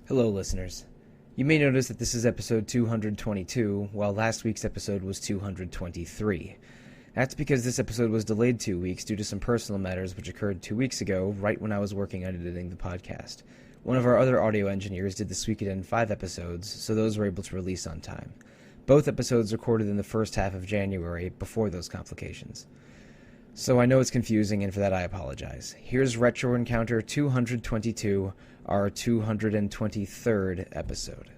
Hello, listeners. You may notice that this is episode 222, while last week's episode was 223. That's because this episode was delayed 2 weeks due to some personal matters which occurred 2 weeks ago, right when I was working on editing the podcast. One of our other audio engineers did This Week in 5 episodes, so those were able to release on time. Both episodes recorded in the first half of January, before those complications. So I know it's confusing, and for that I apologize. Here's Retro Encounter 222, our 223rd episode.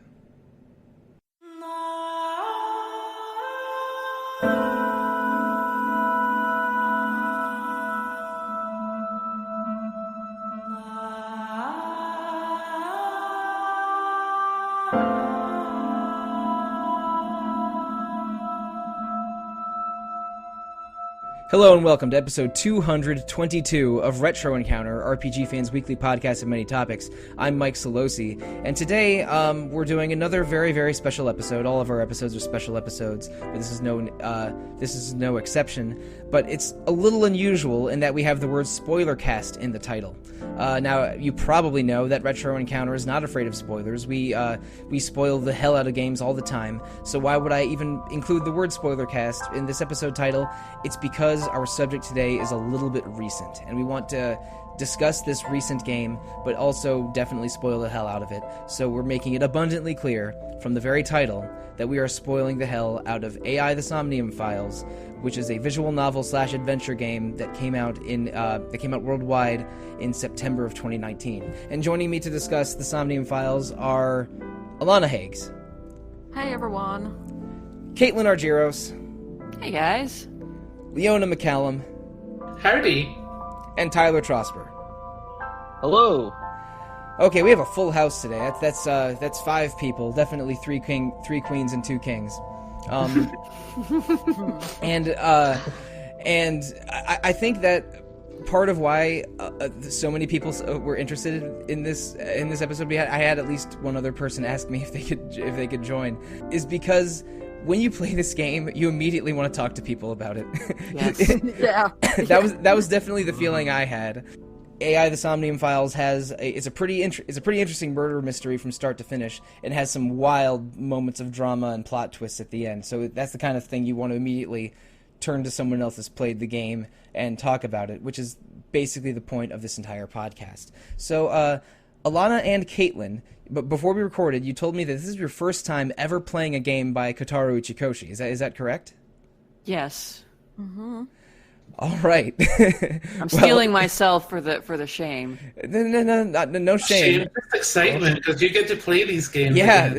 Hello and welcome to episode 222 of Retro Encounter, RPG Fans' weekly podcast of many topics. I'm Mike Sollosi, and today we're doing another very, very special episode. All of our episodes are special episodes, but this is no exception. But it's a little unusual in that we have the word Spoilercast in the title. Now, you probably know that Retro Encounter is not afraid of spoilers. We spoil the hell out of games all the time, so why would I even include the word Spoilercast in this episode title? It's because our subject today is a little bit recent, and we want to discuss this recent game, but also definitely spoil the hell out of it. So we're making it abundantly clear from the very title that we are spoiling the hell out of AI the Somnium Files, which is a visual novel/adventure game that came out worldwide in September of 2019. And joining me to discuss the Somnium Files are Alana Hagues. Hey everyone. Caitlin Argyros. Hey guys. Leona McCallum. Howdy. And Tyler Trosper. Hello. Okay, we have a full house today. That's 5 people. Definitely 3 queens and 2 kings. And I think that part of why so many people were interested in this episode, I had at least one other person ask me if they could join, is because when you play this game, you immediately want to talk to people about it. Yes. Yeah. That was definitely the feeling I had. AI the Somnium Files it's a pretty interesting murder mystery from start to finish. It has some wild moments of drama and plot twists at the end. So that's the kind of thing you want to immediately turn to someone else that's played the game and talk about it, which is basically the point of this entire podcast. So Alana and Caitlin, but before we recorded, you told me that this is your first time ever playing a game by Kotaro Uchikoshi. Is that correct? Yes. Mm-hmm. All right. I'm stealing myself for the shame. No shame. Just excitement because you get to play these games. Yeah,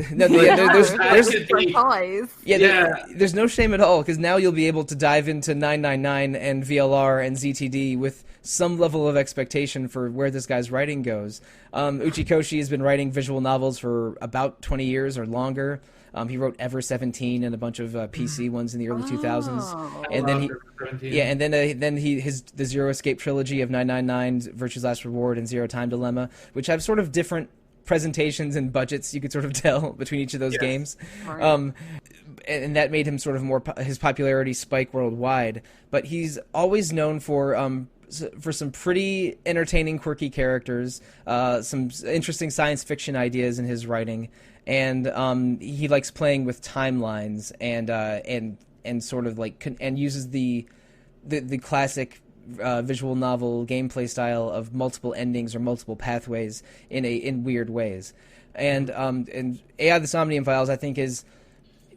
there's no shame at all because now you'll be able to dive into 999 and VLR and ZTD with some level of expectation for where this guy's writing goes. Uchikoshi has been writing visual novels for about 20 years or longer. He wrote Ever 17 and a bunch of PC ones in the early 2000s, and then the Zero Escape trilogy of 999's Virtue's Last Reward and Zero Time Dilemma, which have sort of different presentations and budgets. You could sort of tell between each of those games, and that made him sort of his popularity spike worldwide. But he's always known for some pretty entertaining, quirky characters, some interesting science fiction ideas in his writing. And he likes playing with timelines and sort of like and uses the classic visual novel gameplay style of multiple endings or multiple pathways in weird ways. And AI the Somnium Files I think is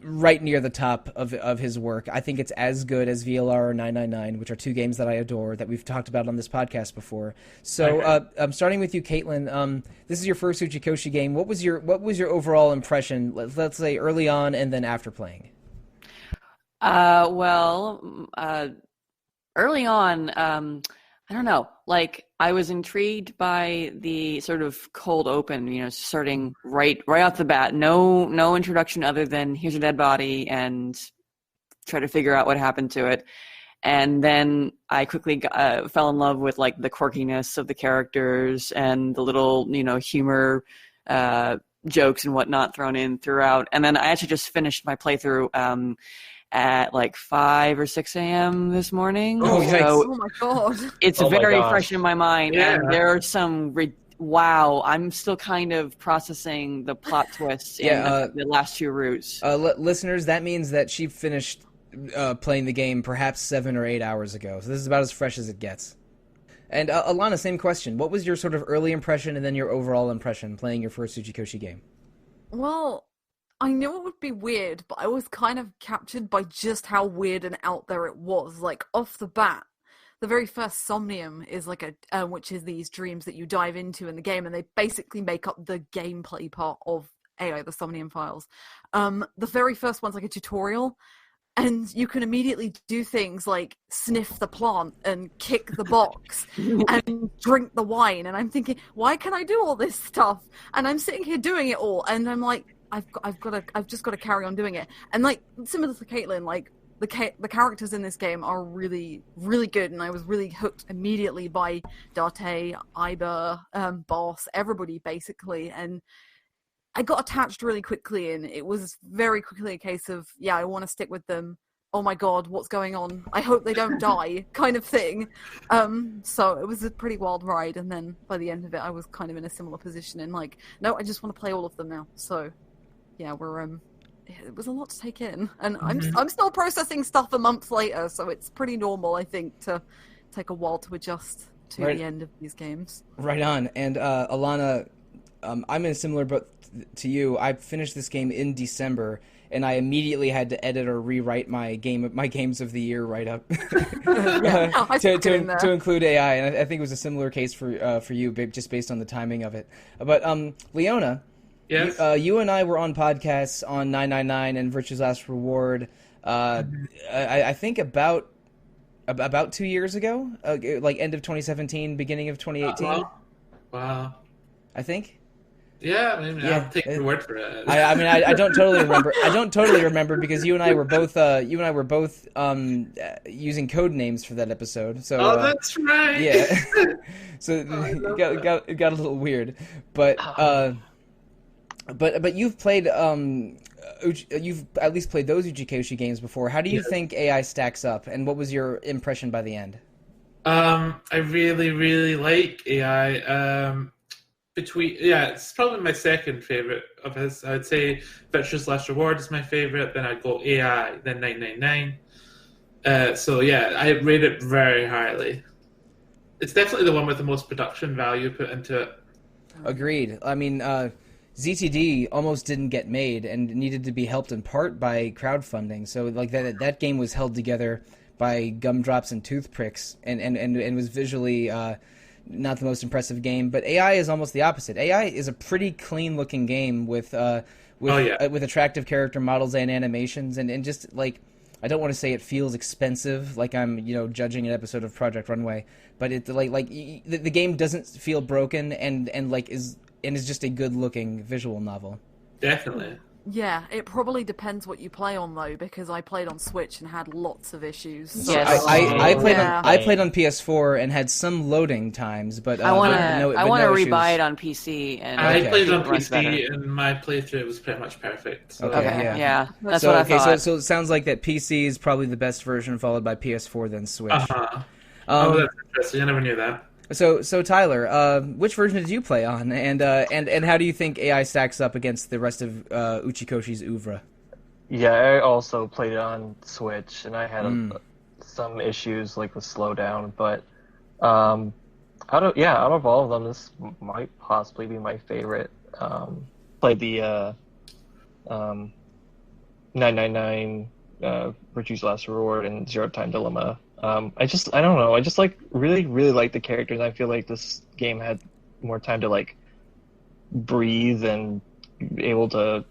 right near the top of his work. I think it's as good as VLR or 999, which are 2 games that I adore that we've talked about on this podcast before. So I'm starting with you, Caitlin. This is your first Uchikoshi game. What was your overall impression? Let's say early on and then after playing. Early on, I don't know. Like I was intrigued by the sort of cold open, starting right off the bat. No introduction other than here's a dead body and try to figure out what happened to it. And then I quickly fell in love with like the quirkiness of the characters and the little, humor jokes and whatnot thrown in throughout. And then I actually just finished my playthrough at like 5 or 6 a.m. this morning. Oh, so oh my god! It's very fresh in my mind, and there are some Wow, I'm still kind of processing the plot twists in the last two routes. Listeners, that means that she finished playing the game perhaps 7 or 8 hours ago. So this is about as fresh as it gets. And Alana, same question. What was your sort of early impression and then your overall impression playing your first Uchikoshi game? Well, I knew it would be weird, but I was kind of captured by just how weird and out there it was. Like, off the bat, the very first Somnium is like which is these dreams that you dive into in the game, and they basically make up the gameplay part of AI, the Somnium Files. The very first one's like a tutorial, and you can immediately do things like sniff the plant and kick the box and drink the wine. And I'm thinking, why can I do all this stuff? And I'm sitting here doing it all, and I'm like, I've just got to carry on doing it. And like similar to Caitlin, like the characters in this game are really, really good, and I was really hooked immediately by Date, Iba, Boss, everybody basically, and I got attached really quickly, and it was very quickly a case of, yeah, I want to stick with them. Oh my god, what's going on? I hope they don't die, kind of thing. So it was a pretty wild ride, and then by the end of it, I was kind of in a similar position, and like, no, I just want to play all of them now. So, yeah, it was a lot to take in, and I'm still processing stuff a month later, so it's pretty normal, I think, to take a while to adjust to the end of these games. Right on. And Alana, I'm in a similar boat to you. I finished this game in December, and I immediately had to edit or rewrite my games of the year write-up to include AI, and I think it was a similar case for you, just based on the timing of it. But Leona. Yes. You and I were on podcasts on 999 and Virtue's Last Reward. I think about 2 years ago, like end of 2017, beginning of 2018. Wow. I think. Yeah, I mean, I'll take your word for it. I don't totally remember. I don't totally remember because you and I were both using code names for that episode. So that's right. Yeah. So it got a little weird, but you've played you've at least played those Uchikoshi games before. How do you think AI stacks up, and what was your impression by the end? I really, really like AI. It's probably my second favorite of his. I would say Virtue's Last Reward is my favorite. Then I'd go AI, then 999. So yeah, I rate it very highly. It's definitely the one with the most production value put into it. Agreed. I mean, ZTD almost didn't get made and needed to be helped in part by crowdfunding. So like that game was held together by gumdrops and toothpicks and was visually not the most impressive game. But AI is almost the opposite. AI is a pretty clean looking game with attractive character models and animations and just like, I don't want to say it feels expensive, like I'm judging an episode of Project Runway, but it the game doesn't feel broken and is just a good looking visual novel. Definitely. Yeah, it probably depends what you play on though, because I played on Switch and had lots of issues. So Yes. I played on PS4 and had some loading times, but I want to issues. rebuy it on PC. And I played on runs better. PC, and my playthrough was pretty much perfect. So. Okay, yeah. That's what I thought. So it sounds like that PC is probably the best version, followed by PS4, then Switch. Uh-huh. That's interesting. I never knew that. So Tyler, which version did you play on, and how do you think AI stacks up against the rest of Uchikoshi's oeuvre? Yeah, I also played it on Switch, and I had some issues like with slowdown, but out of all of them, this might possibly be my favorite. Played the 999, Virtue's Last Reward, and Zero Time Dilemma. I don't know. I just like really, really like the characters. I feel like this game had more time to like breathe and be able to.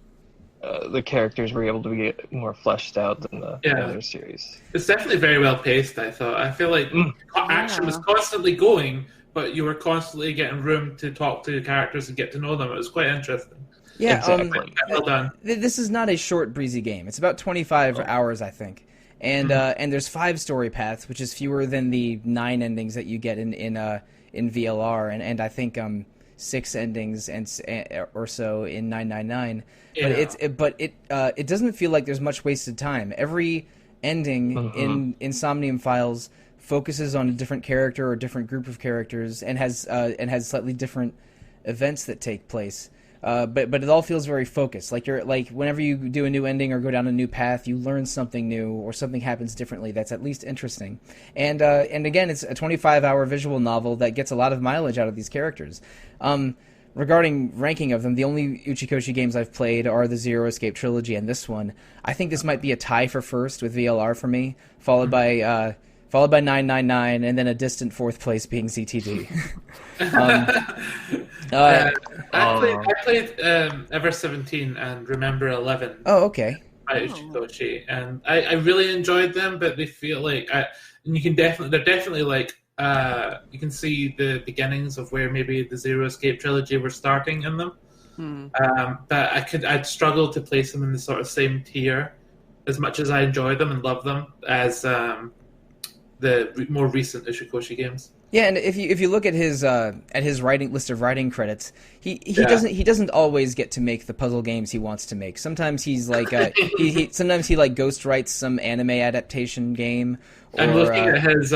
The characters were able to get more fleshed out than the other series. It's definitely very well paced. I thought. I feel like action was constantly going, but you were constantly getting room to talk to the characters and get to know them. It was quite interesting. Yeah, exactly. Well done. This is not a short, breezy game. It's about 25 hours, I think. And there's 5 story paths, which is fewer than the 9 endings that you get in VLR, and I think 6 endings or so in 999. Yeah. But it doesn't feel like there's much wasted time. Every ending in Somnium Files focuses on a different character or a different group of characters and has slightly different events that take place. But it all feels very focused. Like whenever you do a new ending or go down a new path, you learn something new or something happens differently that's at least interesting. And again, it's a 25-hour visual novel that gets a lot of mileage out of these characters. Regarding ranking of them, the only Uchikoshi games I've played are the Zero Escape trilogy and this one. I think this might be a tie for first with VLR for me, followed by 999, and then a distant fourth place being ZTD. I played Ever 17 and Remember 11. Oh, okay. By Uchikoshi, and I really enjoyed them, but they feel like they're definitely like you can see the beginnings of where maybe the Zero Escape trilogy were starting in them. But I'd struggle to place them in the sort of same tier as much as I enjoy them and love them as the more recent Uchikoshi games. Yeah, and if you look at his writing list of writing credits, he doesn't always get to make the puzzle games he wants to make. Sometimes he's like sometimes he like ghost writes some anime adaptation game. I'm looking at his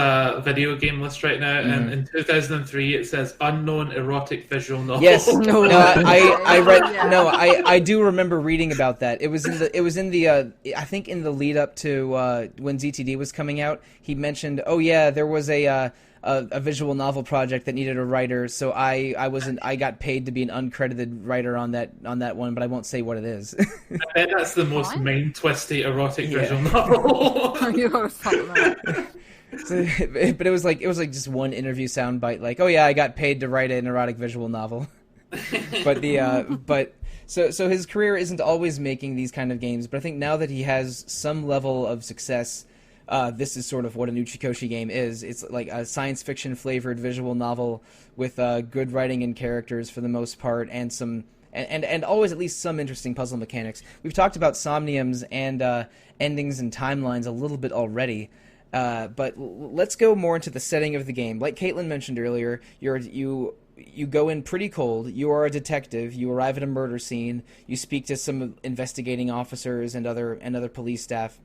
video game list right now, and in 2003 it says unknown erotic visual novel. Yes, I read. Yeah. No, I do remember reading about that. It was in the I think in the lead up to when ZTD was coming out. He mentioned, oh yeah, there was a visual novel project that needed a writer, so I got paid to be an uncredited writer on that one, but I won't say what it is. I bet that's the most mind twisty erotic visual novel. But it was like just one interview soundbite, like, oh yeah, I got paid to write an erotic visual novel. So his career isn't always making these kind of games, but I think now that he has some level of success, this is sort of what an Uchikoshi game is. It's like a science fiction flavored visual novel with good writing and characters for the most part, and some and always at least some interesting puzzle mechanics. We've talked about Somniums and endings and timelines a little bit already, but let's go more into the setting of the game. Like Caitlin mentioned earlier, you go in pretty cold. You are a detective. You arrive at a murder scene. You speak to some investigating officers and other police staff.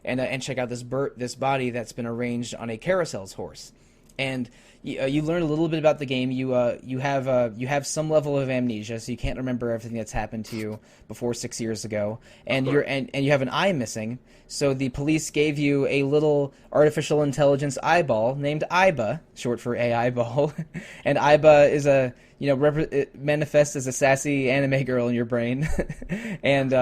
And check out this body that's been arranged on a carousel's horse, and you learn a little bit about the game. You have some level of amnesia, so you can't remember everything that's happened to you before 6 years ago, and you have an eye missing. So the police gave you a little artificial intelligence eyeball named Aiba, short for AI ball, and Aiba is it manifests as a sassy anime girl in your brain, and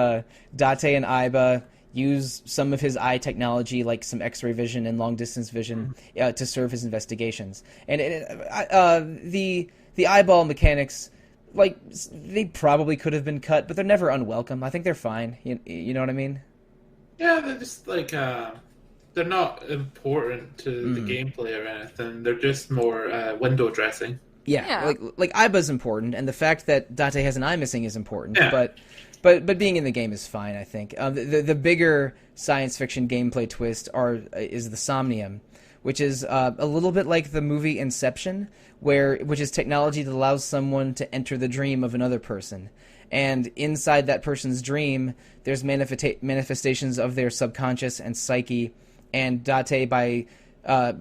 Date and Aiba use some of his eye technology, like some X-ray vision and long-distance vision, to serve his investigations. And the eyeball mechanics, like, they probably could have been cut, but they're never unwelcome. I think they're fine. You know what I mean? Yeah, they're just like they're not important to the gameplay or anything. They're just more window dressing. Yeah. Like Aiba's important, and the fact that Date has an eye missing is important. Yeah. But being in the game is fine, I think. The bigger science fiction gameplay twist is the Somnium, which is a little bit like the movie Inception, which is technology that allows someone to enter the dream of another person. And inside that person's dream, there's manifestations of their subconscious and psyche, and Date, by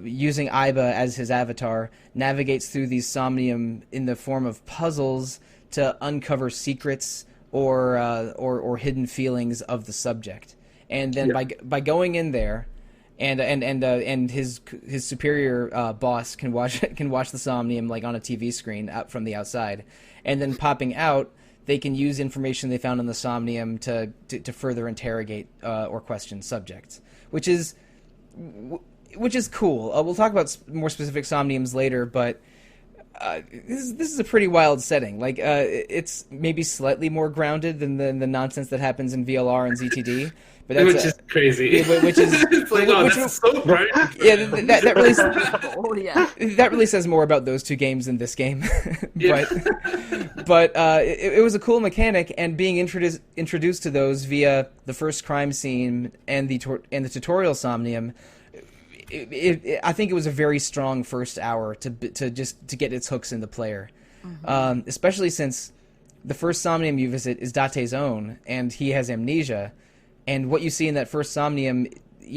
using Aiba as his avatar, navigates through these Somnium in the form of puzzles to uncover secrets or hidden feelings of the subject, and then by going in there, and his superior boss can watch the Somnium like on a TV screen out from the outside, and then popping out, they can use information they found in the Somnium to further interrogate or question subjects, which is cool. We'll talk about more specific Somniums later, but. This is a pretty wild setting. Like, it's maybe slightly more grounded than the nonsense that happens in VLR and ZTD. But that's which is crazy. Which is it's like, which is so bright. Yeah, that really says more about those two games than this game. But it was a cool mechanic, and being introduced to those via the first crime scene and the tutorial Somnium. I think it was a very strong first hour to get its hooks in the player, especially since the first Somnium you visit is Date's own, and he has amnesia, and what you see in that first Somnium,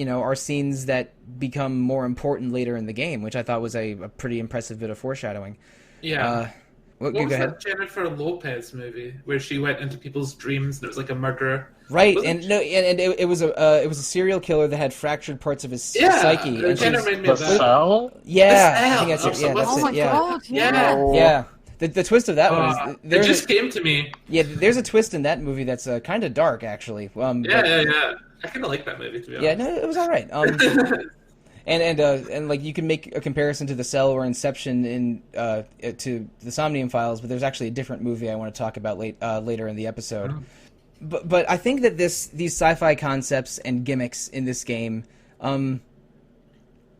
are scenes that become more important later in the game, which I thought was a pretty impressive bit of foreshadowing. Yeah. Well, What go was ahead. that Jennifer Lopez movie where she went into people's dreams and it was like a murderer? Right, Wasn't and no, and it was a serial killer that had fractured parts of his psyche, it and kind she's of reminded me The of that. Cell? yeah, The I think that's Cell. it. Yeah, that's Oh my it. Yeah, god, yeah. No. yeah. The twist of that one is It there's just came to me. there's a twist in that movie that's kind of dark actually. Yeah. I kind of like that movie, to be honest. Yeah, no, it was all right. And like you can make a comparison to The Cell or Inception to the Somnium Files, but there's actually a different movie I want to talk about later in the episode. Oh. But I think that these sci-fi concepts and gimmicks in this game,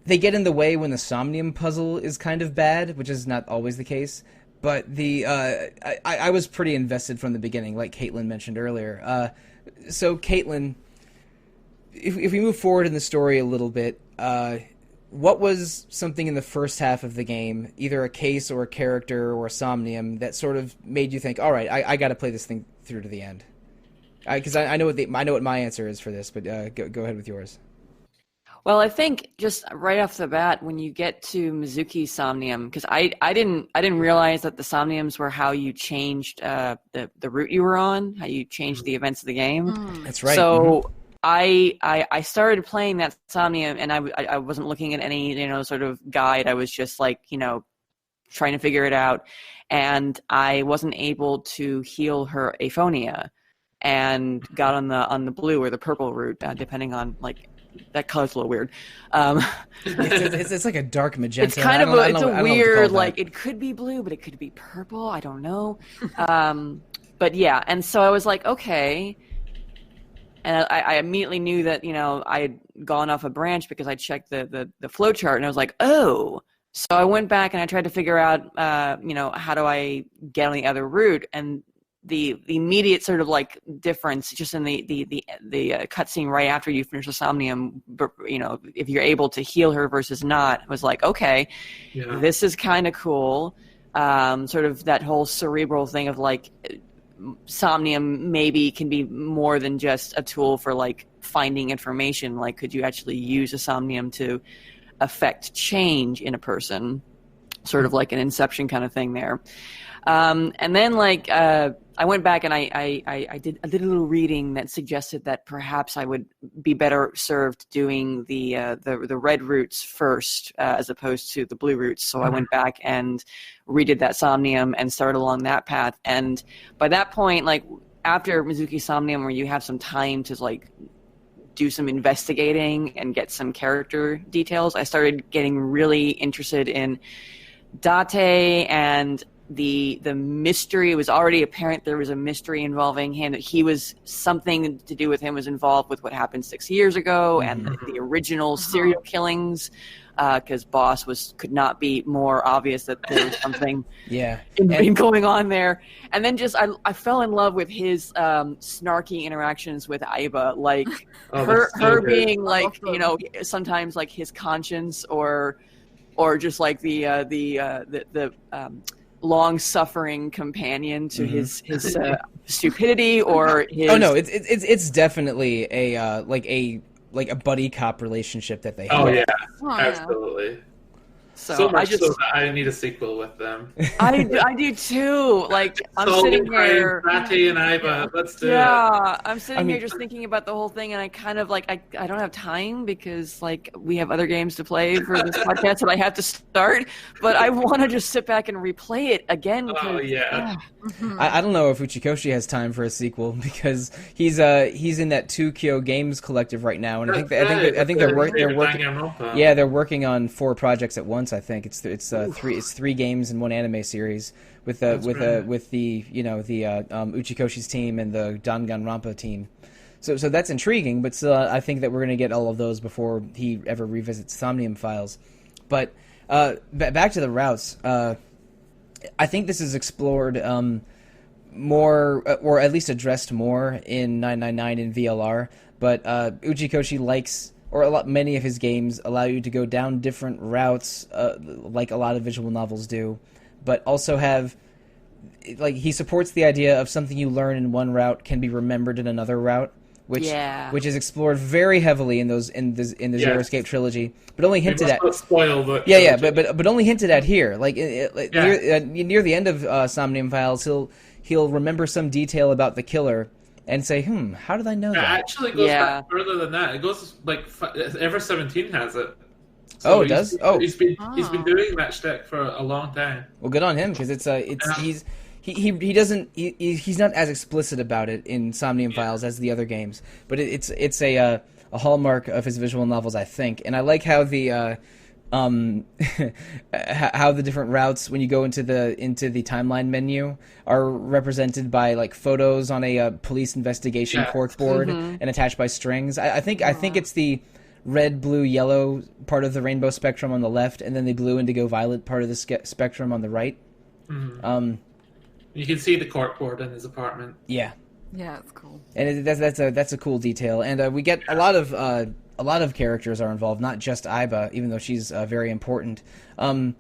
they get in the way when the Somnium puzzle is kind of bad, which is not always the case. But I was pretty invested from the beginning, like Caitlin mentioned earlier. So Caitlin, if we move forward in the story a little bit, what was something in the first half of the game, either a case or a character or a Somnium, that sort of made you think, all right, I got to play this thing through to the end? Because I know what my answer is for this, but go ahead with yours. Well, I think just right off the bat, when you get to Mizuki's Somnium, because I didn't realize that the Somniums were how you changed the route you were on, how you changed the events of the game. That's right. So I started playing that Somnium, and I wasn't looking at any sort of guide. I was just like trying to figure it out, and I wasn't able to heal her aphonia, and got on the blue or the purple route, depending on like. That color's a little weird. It's like a dark magenta. It's kind of it's a weird, like it could be blue, but it could be purple. I don't know. But yeah, and so I was like, okay. And I immediately knew that, I had gone off a branch because I checked the flow chart, and I was like, oh. So I went back and I tried to figure out, how do I get on the other route? And the immediate sort of like difference just in the cutscene right after you finish the Somnium, if you're able to heal her versus not, was like, okay, this is kind of cool. Sort of that whole cerebral thing of like Somnium maybe can be more than just a tool for like finding information. Like, could you actually use a Somnium to affect change in a person? Sort of like an Inception kind of thing there. And then like I went back and I did a little reading that suggested that perhaps I would be better served doing the red routes first as opposed to the blue routes. So I went back and redid that Somnium and started along that path. And by that point, like after Mizuki Somnium, where you have some time to like do some investigating and get some character details, I started getting really interested in Date and the mystery. It was already apparent there was a mystery involving him, that he was something to do with him was involved with what happened 6 years ago and the original serial killings, because Boss could not be more obvious that there was something going on there. And then just I fell in love with his snarky interactions with Aiba, like her being like sometimes like his conscience or just like the long-suffering companion to his stupidity or his. Oh no, it's definitely a buddy cop relationship that they have. Oh yeah, Oh, absolutely. So much so that I need a sequel with them. I do too. Like I'm sitting here. Rati and Iva, let's do it. Yeah, I'm sitting here just thinking about the whole thing, and I kind of like I don't have time because like we have other games to play for this podcast that I have to start. But I want to just sit back and replay it again. Oh yeah. I don't know if Uchikoshi has time for a sequel because he's in that 2Kyo Games collective right now, and I think they're working. Yeah, they're working on 4 projects at once. I think it's 3 games and 1 anime series with the Uchikoshi's team and the Danganronpa team. So that's intriguing, but still, I think that we're going to get all of those before he ever revisits Somnium Files. But back to the routes. I think this is explored more, or at least addressed more in 999 in VLR. But Uchikoshi likes, or many of his games allow you to go down different routes, like a lot of visual novels do, but also have, like, he supports the idea of something you learn in one route can be remembered in another route. which Yeah. which is explored very heavily in the Zero Escape trilogy, but only hinted at. Not spoil the Yeah, trilogy. but only hinted at here. Like Yeah. near the end of Somnium Files, he'll remember some detail about the killer and say, how did I know It that? actually goes Yeah. back further than that. It goes like Ever 17 has it. Oh, it does? Oh. He's been doing that shtick for a long time. Well, good on him, because he's not as explicit about it in Somnium Files as the other games, but it's a hallmark of his visual novels, I think. And I like how the how the different routes when you go into the timeline menu are represented by like photos on a police investigation corkboard and attached by strings. I think it's the red, blue, yellow part of the rainbow spectrum on the left, and then the blue, indigo, violet part of the spectrum on the right. You can see the corkboard in his apartment. Yeah, it's cool. and that's a cool detail. And we get a lot of characters are involved, not just Aiba, even though she's very important. The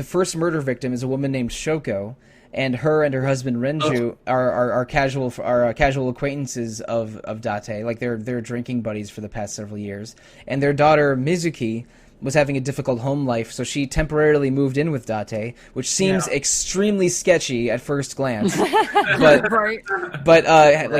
first murder victim is a woman named Shoko, and her husband Renju are casual acquaintances of Date. Like they're drinking buddies for the past several years. And their daughter Mizuki was having a difficult home life, so she temporarily moved in with Date, which seems extremely sketchy at first glance. But Right.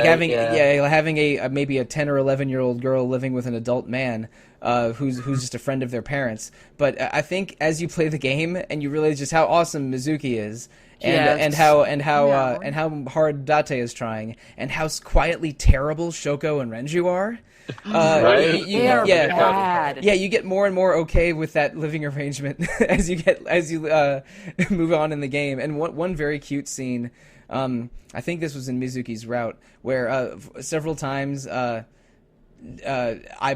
having a maybe a 10 or 11-year-old girl living with an adult man who's just a friend of their parents. But I think as you play the game and you realize just how awesome Mizuki is, and how hard Date is trying, and how quietly terrible Shoko and Renju are. Right? Bad. Yeah, you get more and more okay with that living arrangement as you move on in the game. And one very cute scene, I think this was in Mizuki's route, where several times Aiba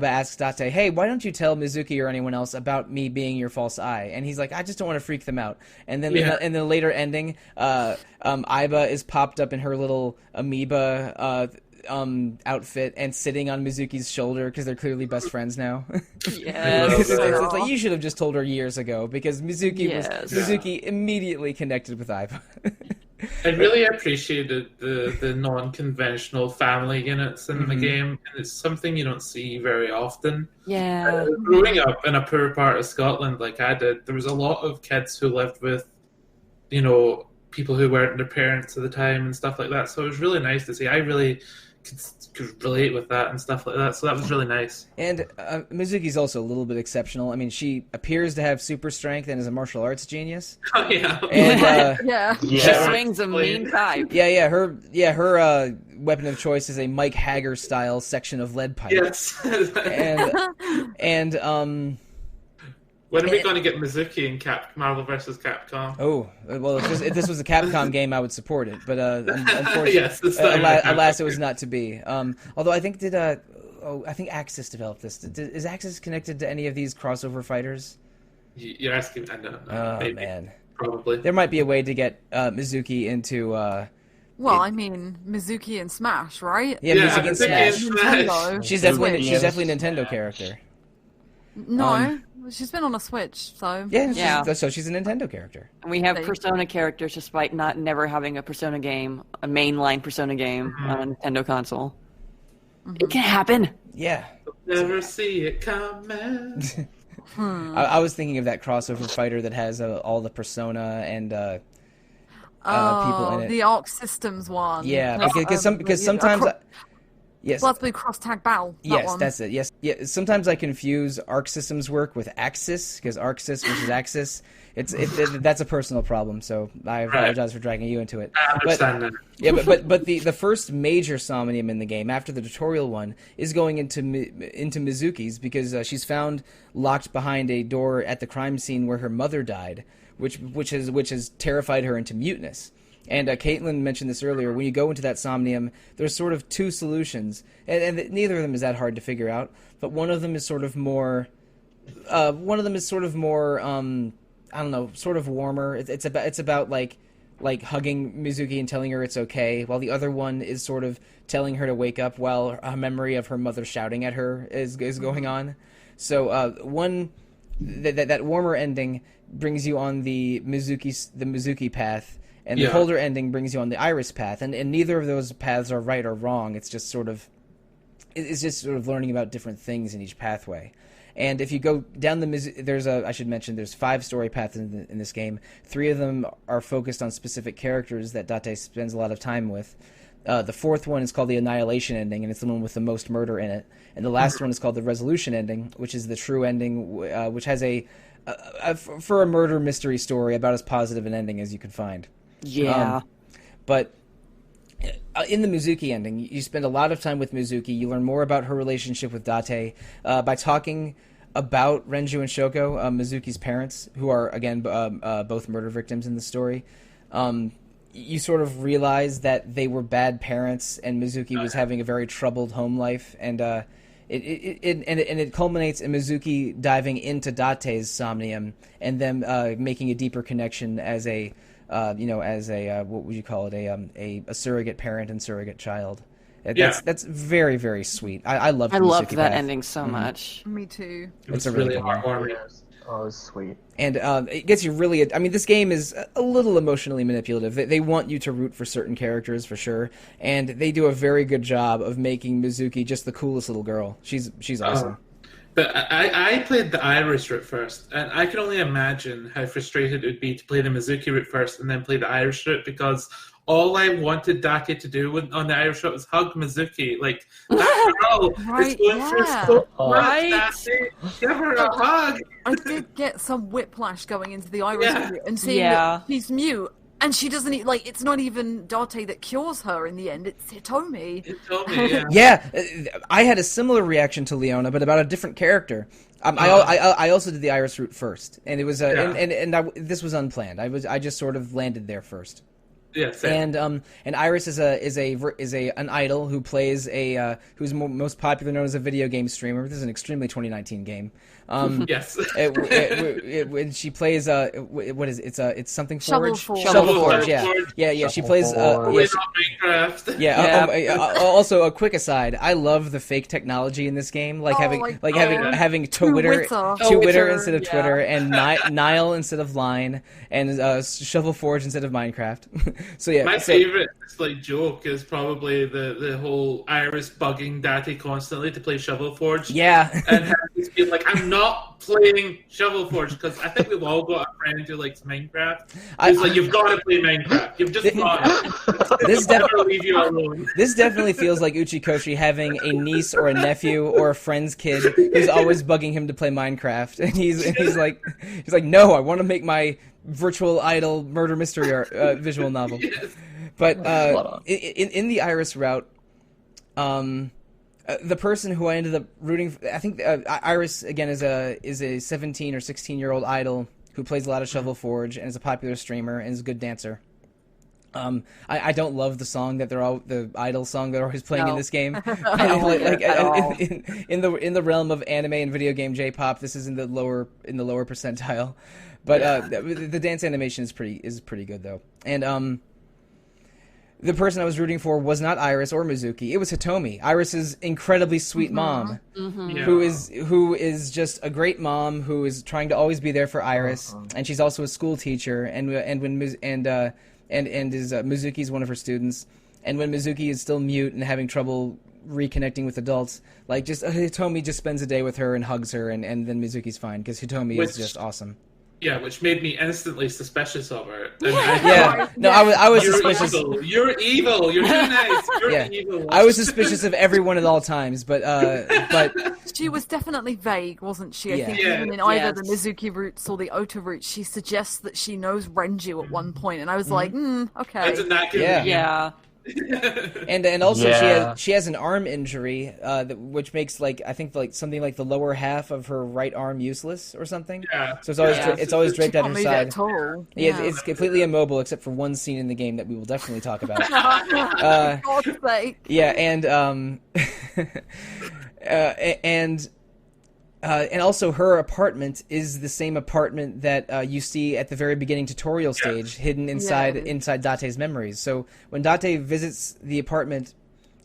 asks Date, "Hey, why don't you tell Mizuki or anyone else about me being your false eye?" And he's like, "I just don't want to freak them out." And then in the later ending, Aiba is popped up in her little amoeba outfit and sitting on Mizuki's shoulder because they're clearly best friends now. Yes. It's like you should have just told her years ago, because Mizuki immediately connected with Aiba. I really appreciated the non-conventional family units in the game, and it's something you don't see very often. Yeah. Growing up in a poor part of Scotland like I did, there was a lot of kids who lived with, people who weren't their parents at the time and stuff like that. So it was really nice to see. I really could relate with that and stuff like that. So that was really nice. And Mizuki's also a little bit exceptional. I mean, she appears to have super strength and is a martial arts genius. Oh, yeah. And She swings a mean pipe. her weapon of choice is a Mike Hagues style section of lead pipe. Yes. And when are we going to get Mizuki in Marvel vs. Capcom? Oh, well, if this was a Capcom game, I would support it. But unfortunately, Yes, it's not alas, it was not to be. Although I think I think Axis developed this. Is Axis connected to any of these crossover fighters? You're asking? I don't know. Oh, Maybe. man. Probably. There might be a way to get Mizuki into... Mizuki and Smash, right? Yeah, Mizuki and Smash. Nintendo. She's definitely a Nintendo character. No, she's been on a Switch, so... So she's a Nintendo character. And we have Persona characters despite never having a Persona game, a mainline Persona game on a Nintendo console. It can happen. Yeah. Never see it coming. I was thinking of that crossover fighter that has all the Persona and people in it. The Arc Systems one. Yeah, because sometimes... Yes. Blast Blue Cross Tag Battle. Yes, that's it. Yes, yeah. Sometimes I confuse Arc Systems work with Axis, because Arcsys versus Axis. That's a personal problem. So I apologize for dragging you into it. I understand that. Yeah, but the first major Somnium in the game after the tutorial one is going into Mizuki's, because she's found locked behind a door at the crime scene where her mother died, which has terrified her into muteness. And Caitlin mentioned this earlier. When you go into that Somnium, there's sort of two solutions, and neither of them is that hard to figure out. But one of them is sort of more, I don't know, sort of warmer. It's about like hugging Mizuki and telling her it's okay, while the other one is sort of telling her to wake up while a memory of her mother shouting at her is going on. So that warmer ending brings you on the Mizuki path. and the colder ending brings you on the Iris path, and neither of those paths are right or wrong. It's just sort of learning about different things in each pathway. And if you go down I should mention there's 5 story paths in this game. 3 of them are focused on specific characters that Date spends a lot of time with. The 4th one is called the Annihilation ending, and it's the one with the most murder in it. And the last one is called the Resolution ending, which is the true ending, which has for a murder mystery story, about as positive an ending as you could find. Yeah. But in the Mizuki ending, you spend a lot of time with Mizuki. You learn more about her relationship with Date by talking about Renju and Shoko, Mizuki's parents, who are, again, both murder victims in the story. You sort of realize that they were bad parents, and Mizuki was having a very troubled home life, and it culminates in Mizuki diving into Date's Somnium and them making a deeper connection as a what would you call it, a surrogate parent and surrogate child. That's very, very sweet. I love that ending so much. Me too. It's a really heartwarming. Oh, it's sweet. And it gets you really... I mean, this game is a little emotionally manipulative. They want you to root for certain characters, for sure. And they do a very good job of making Mizuki just the coolest little girl. She's awesome. But I played the Irish route first, and I can only imagine how frustrated it would be to play the Mizuki route first and then play the Irish route, because all I wanted Date to do on the Irish route was hug Mizuki. Like, that girl is going through so much, Date. Give her a hug. I did get some whiplash going into the Irish route and seeing that she's mute. And she doesn't it's not even Date that cures her in the end. It's Hitomi. Yeah, I had a similar reaction to Leona, but about a different character. I also did the Iris route first, and it was this was unplanned. I just sort of landed there first. Yeah, same. And Iris is an idol who plays who's most popular known as a video game streamer. This is an extremely 2019 game. Yes. When she plays what is it? It's something Shovel Forge. Forge. Shovel Forge. Yeah. She plays. Minecraft. Also, a quick aside: I love the fake technology in this game, having Twitter instead of Twitter, and Nile instead of Line, and Shovel Forge instead of Minecraft. My favorite joke is probably the whole Iris bugging Date constantly to play Shovel Forge. Yeah, and having to be like, I'm not playing Shovel Forge, because I think we've all got a friend who likes Minecraft. It's like, you've got to play Minecraft. You've just got to. Leave you alone. This definitely feels like Uchikoshi having a niece or a nephew or a friend's kid who's always bugging him to play Minecraft, and he's like, no, I want to make my virtual idol murder mystery visual novel. Yes. But in the Iris route, the person who I ended up rooting for, I think Iris again is a 17 or 16-year-old idol who plays a lot of Shovel Forge and is a popular streamer and is a good dancer. I don't love the song that the idol song they're always playing in this game. In the realm of anime and video game J-pop, this is in the lower percentile. But the dance animation is pretty good though. And the person I was rooting for was not Iris or Mizuki. It was Hitomi, Iris's incredibly sweet mom, who is just a great mom who is trying to always be there for Iris, and she's also a school teacher. And Mizuki's one of her students. And when Mizuki is still mute and having trouble reconnecting with adults, Hitomi just spends a day with her and hugs her, and then Mizuki's fine because Hitomi is just awesome. Yeah, which made me instantly suspicious of her. I was suspicious. You're evil. You're too nice. You're evil. I was suspicious of everyone at all times, but she was definitely vague, wasn't she? I think even in either the Mizuki routes or the Ota route, she suggests that she knows Renju at one point, and I was like, okay. Yeah. and also she has an arm injury, which makes something like the lower half of her right arm useless or something. Yeah. So it's always draped at her side. At all. Yeah, it's completely immobile except for one scene in the game that we will definitely talk about. For God's sake. Yeah, and also her apartment is the same apartment that you see at the very beginning tutorial stage, hidden inside Date's memories. So when Date visits the apartment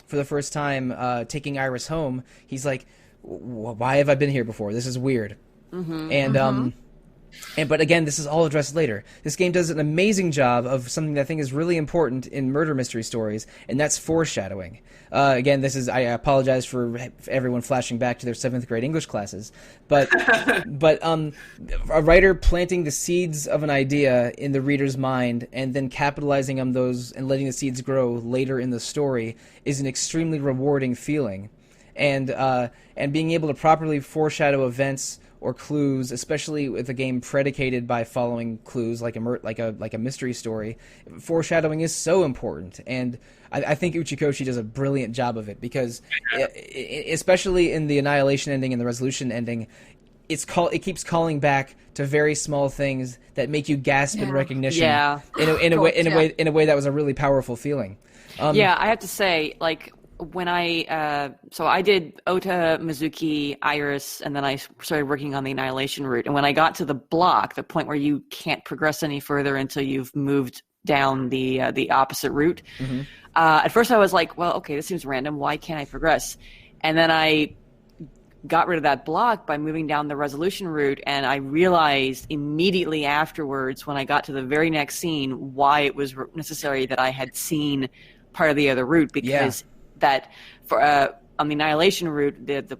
for the first time, taking Iris home, he's like, why have I been here before? This is weird. And But again, this is all addressed later. This game does an amazing job of something that I think is really important in murder mystery stories, and that's foreshadowing. Again, I apologize for everyone flashing back to their 7th grade English classes, but a writer planting the seeds of an idea in the reader's mind and then capitalizing on those and letting the seeds grow later in the story is an extremely rewarding feeling. And being able to properly foreshadow events or clues, especially with a game predicated by following clues like a mystery story, foreshadowing is so important. And I think Uchikoshi does a brilliant job of it because, especially in the Annihilation ending and the Resolution ending, it keeps calling back to very small things that make you gasp in recognition. Yeah. In a way that was a really powerful feeling. I have to say, like, when I did Ota, Mizuki, Iris, and then I started working on the Annihilation route. And when I got to the block, the point where you can't progress any further until you've moved down the opposite route, at first I was like, well, okay, this seems random. Why can't I progress? And then I got rid of that block by moving down the Resolution route, and I realized immediately afterwards when I got to the very next scene why it was necessary that I had seen part of the other route, because that for on the Annihilation route, the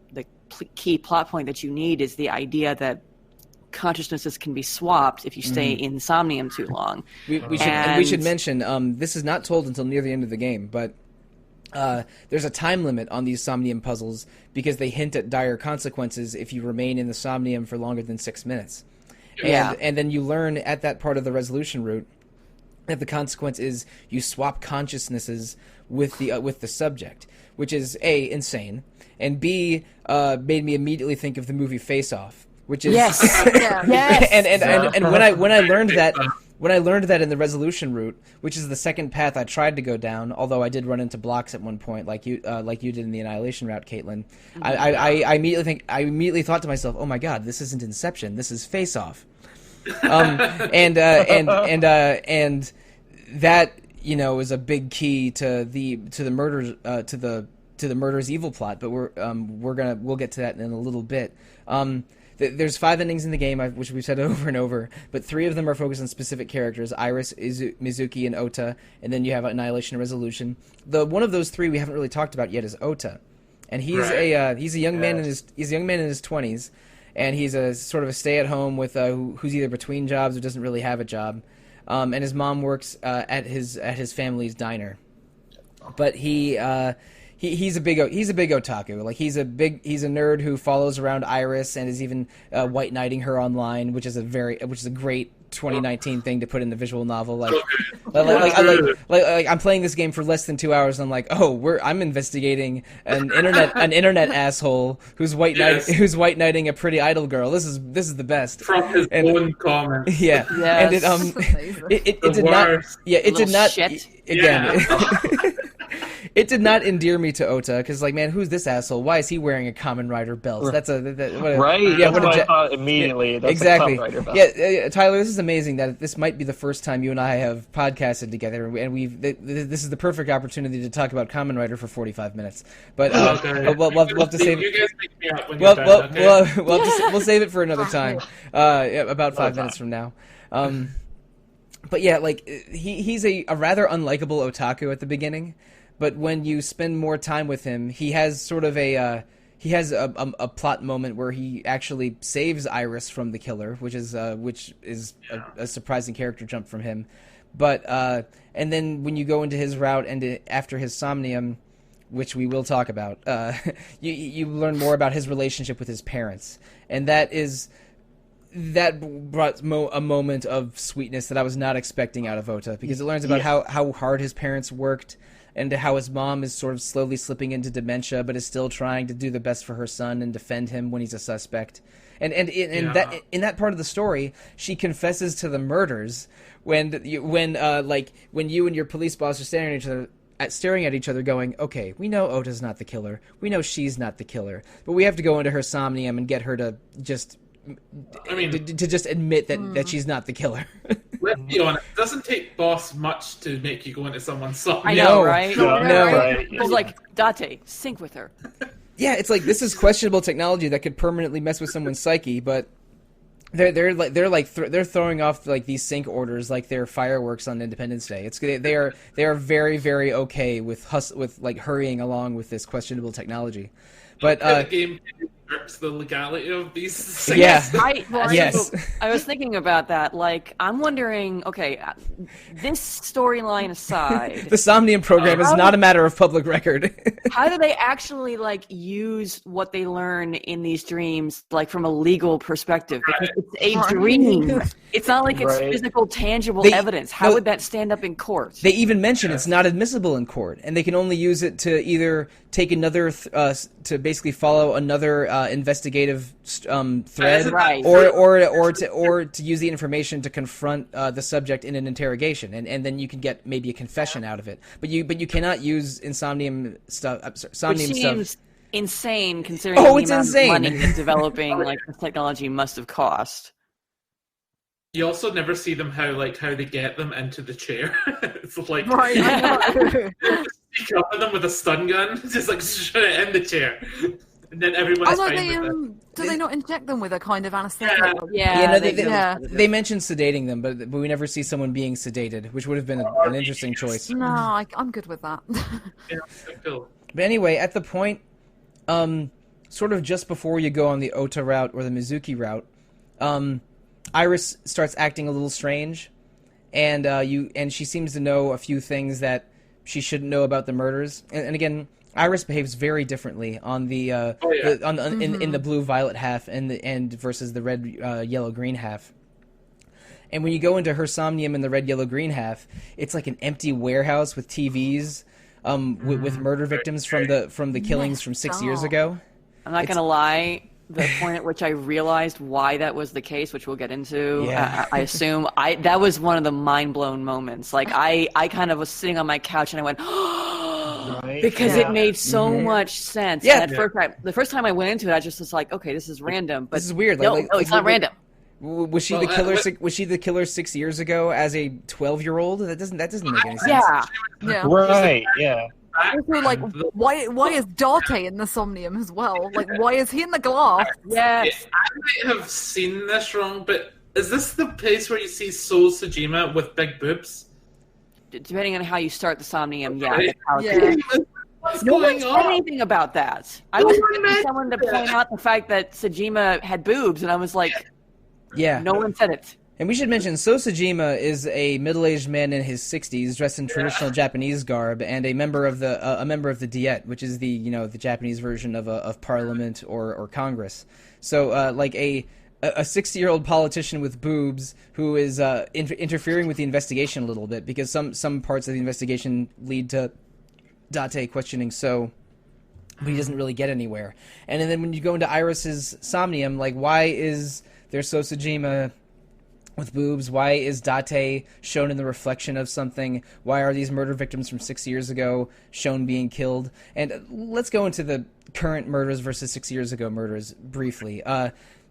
key plot point that you need is the idea that consciousnesses can be swapped if you stay in Somnium too long. We should mention this is not told until near the end of the game, but there's a time limit on these Somnium puzzles because they hint at dire consequences if you remain in the Somnium for longer than 6 minutes. And then you learn at that part of the Resolution route that the consequence is you swap consciousnesses with the subject, which is A, insane, and B, made me immediately think of the movie Face Off, which is yes. and when I learned that in the Resolution route, which is the second path I tried to go down, although I did run into blocks at one point, like you did in the Annihilation route, Caitlin. I immediately thought to myself, oh my God, this isn't Inception, this is Face Off. And that, is a big key to the murder's evil plot. But we'll get to that in a little bit. There's 5 endings in the game, which we've said over and over, but 3 of them are focused on specific characters: Iris, Mizuki, and Ota. And then you have Annihilation and Resolution. The one of those 3 we haven't really talked about yet is Ota, and he's a young man in his 20s. And he's a sort of a stay-at-home with who's either between jobs or doesn't really have a job, and his mom works at his family's diner. But he's a big otaku. Like he's a nerd who follows around Iris and is even white knighting her online, which is a great 2019 thing to put in the visual novel. Like I'm playing this game for less than 2 hours, and I'm like, I'm investigating an internet asshole who's white knighting a pretty idol girl. This is the best. From his own comments. Yeah. Yes. And it did not. Yeah, it did not. Shit. Again. It did not endear me to Ota because, like, man, who's this asshole? Why is he wearing a Kamen Rider belt? Right. That's right. Yeah, that's what I thought immediately. Yeah, that's exactly. A Kamen Rider belt. Yeah, Tyler, this is amazing that this might be the first time you and I have podcasted together, and this is the perfect opportunity to talk about Kamen Rider for 45 minutes. But we'll have to save. You guys make me up when you're done, okay? We'll save it for another time. About 5 minutes from now. But yeah, like he's a rather unlikable otaku at the beginning. But when you spend more time with him, he has sort of a plot moment where he actually saves Iris from the killer, which is a surprising character jump from him. But and then when you go into his route and after his Somnium, which we will talk about, you learn more about his relationship with his parents, and that brought a moment of sweetness that I was not expecting out of Ota, because it learns about how hard his parents worked, and how his mom is sort of slowly slipping into dementia, but is still trying to do the best for her son and defend him when he's a suspect. And in that part of the story, she confesses to the murders when you and your police boss are staring at each other, going, "Okay, we know Ota's not the killer. We know she's not the killer, but we have to go into her Somnium and get her to just." to just admit that she's not the killer. Let's be honest, it doesn't take boss much to make you go into someone's song. I know, right? No. Right. It's like, Date, sync with her. Yeah, it's like, this is questionable technology that could permanently mess with someone's psyche, but they're throwing off like these sync orders like they're fireworks on Independence Day. They are very, very okay with like hurrying along with this questionable technology. But the game works the legality of these things. Yeah. Yes. I was thinking about that. Like, I'm wondering, okay, this storyline aside, the Somnium program is not a matter of public record. how do they actually like use what they learn in these dreams, like from a legal perspective? Because it's a dream. It's not like it's physical, tangible evidence. How would that stand up in court? They even mention it's not admissible in court, and they can only use it to either take another to basically follow another investigative thread, right. or to use the information to confront the subject in an interrogation, and then you can get maybe a confession out of it. But you cannot use Insomnium stuff. Somnium Which seems stuff. insane considering Oh, the it's amount insane. of money that developing like this technology must have cost. You also never see them how they get them into the chair. It's like Right. I know. sneak up on them with a stun gun, just like shoot it in the chair, and then everyone's Although fine with it. do they not inject them with a kind of anesthetic? Yeah, They mentioned sedating them, but we never see someone being sedated, which would have been an interesting choice. No, I'm good with that. Yeah, cool. But anyway, at the point, sort of just before you go on the Ota route or the Mizuki route, Iris starts acting a little strange, and she seems to know a few things that she shouldn't know about the murders. And again, Iris behaves very differently on the in the blue-violet half and versus the red yellow-green half. And when you go into her Somnium in the red yellow green half, it's like an empty warehouse with TVs with murder victims from the killings from 6 years ago. I'm not gonna lie. The point at which I realized why that was the case, which we'll get into, I assume, that was one of the mind-blown moments. Like, I kind of was sitting on my couch and I went, because it made so much sense. Yeah. And the first time I went into it, I just was like, okay, this is random. But This is weird. No, it's not random. Was she the killer? Was she the killer 6 years ago as a 12-year-old? That doesn't make any sense. Yeah. Right, yeah. Also, like, why is Date in the Somnium as well? Like, why is he in the glass? Yes. I might have seen this wrong, but is this the place where you see Soul Sejima with big boobs? Depending on how you start the Somnium, yeah. Right. That's how Yeah. it is. What's No one going said on? anything about that. I was expecting someone to point out the fact that Sejima had boobs, and I was like, Yeah. no one said it. And we should mention, So Sejima is a middle-aged man in his 60s, dressed in traditional Japanese garb, and a member of the Diet, which is the Japanese version of Parliament or Congress. So like a 60-year-old politician with boobs who is interfering with the investigation a little bit, because some parts of the investigation lead to Date questioning So, but he doesn't really get anywhere. And then when you go into Iris's Somnium, like, why is there So Sejima with boobs? Why is Date shown in the reflection of something? Why are these murder victims from 6 years ago shown being killed? And let's go into the current murders versus 6 years ago murders briefly.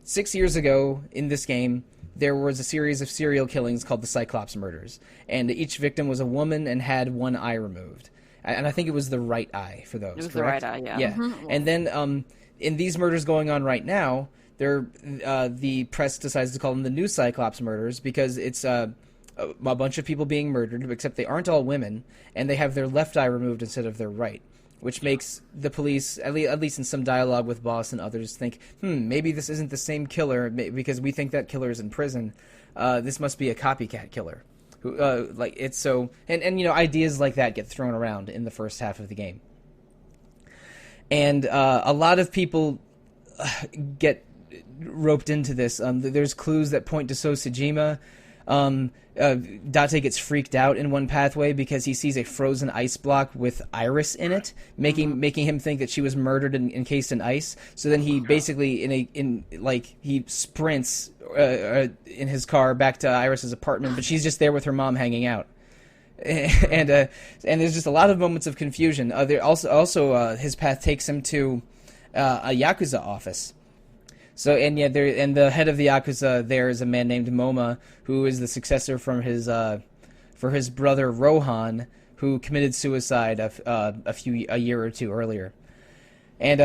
6 years ago in this game, there was a series of serial killings called the Cyclops murders, and each victim was a woman and had one eye removed. And I think it was the right eye for those. It was correct? the right eye, yeah. Yeah. Mm-hmm. And then in these murders going on right now, the press decides to call them the new Cyclops murders because it's a bunch of people being murdered, except they aren't all women, and they have their left eye removed instead of their right, which makes the police, at least in some dialogue with Boss and others, think, maybe this isn't the same killer because we think that killer is in prison. This must be a copycat killer. Ideas like that get thrown around in the first half of the game, and a lot of people get roped into this. There's clues that point to So Sejima. Date gets freaked out in one pathway because he sees a frozen ice block with Iris in it, making him think that she was murdered and encased in ice. So then he basically he sprints in his car back to Iris's apartment, but she's just there with her mom hanging out. And there's just a lot of moments of confusion. There also his path takes him to a Yakuza office. So and the head of the Yakuza there is a man named Moma, who is the successor from his brother Rohan, who committed suicide a year or two earlier. And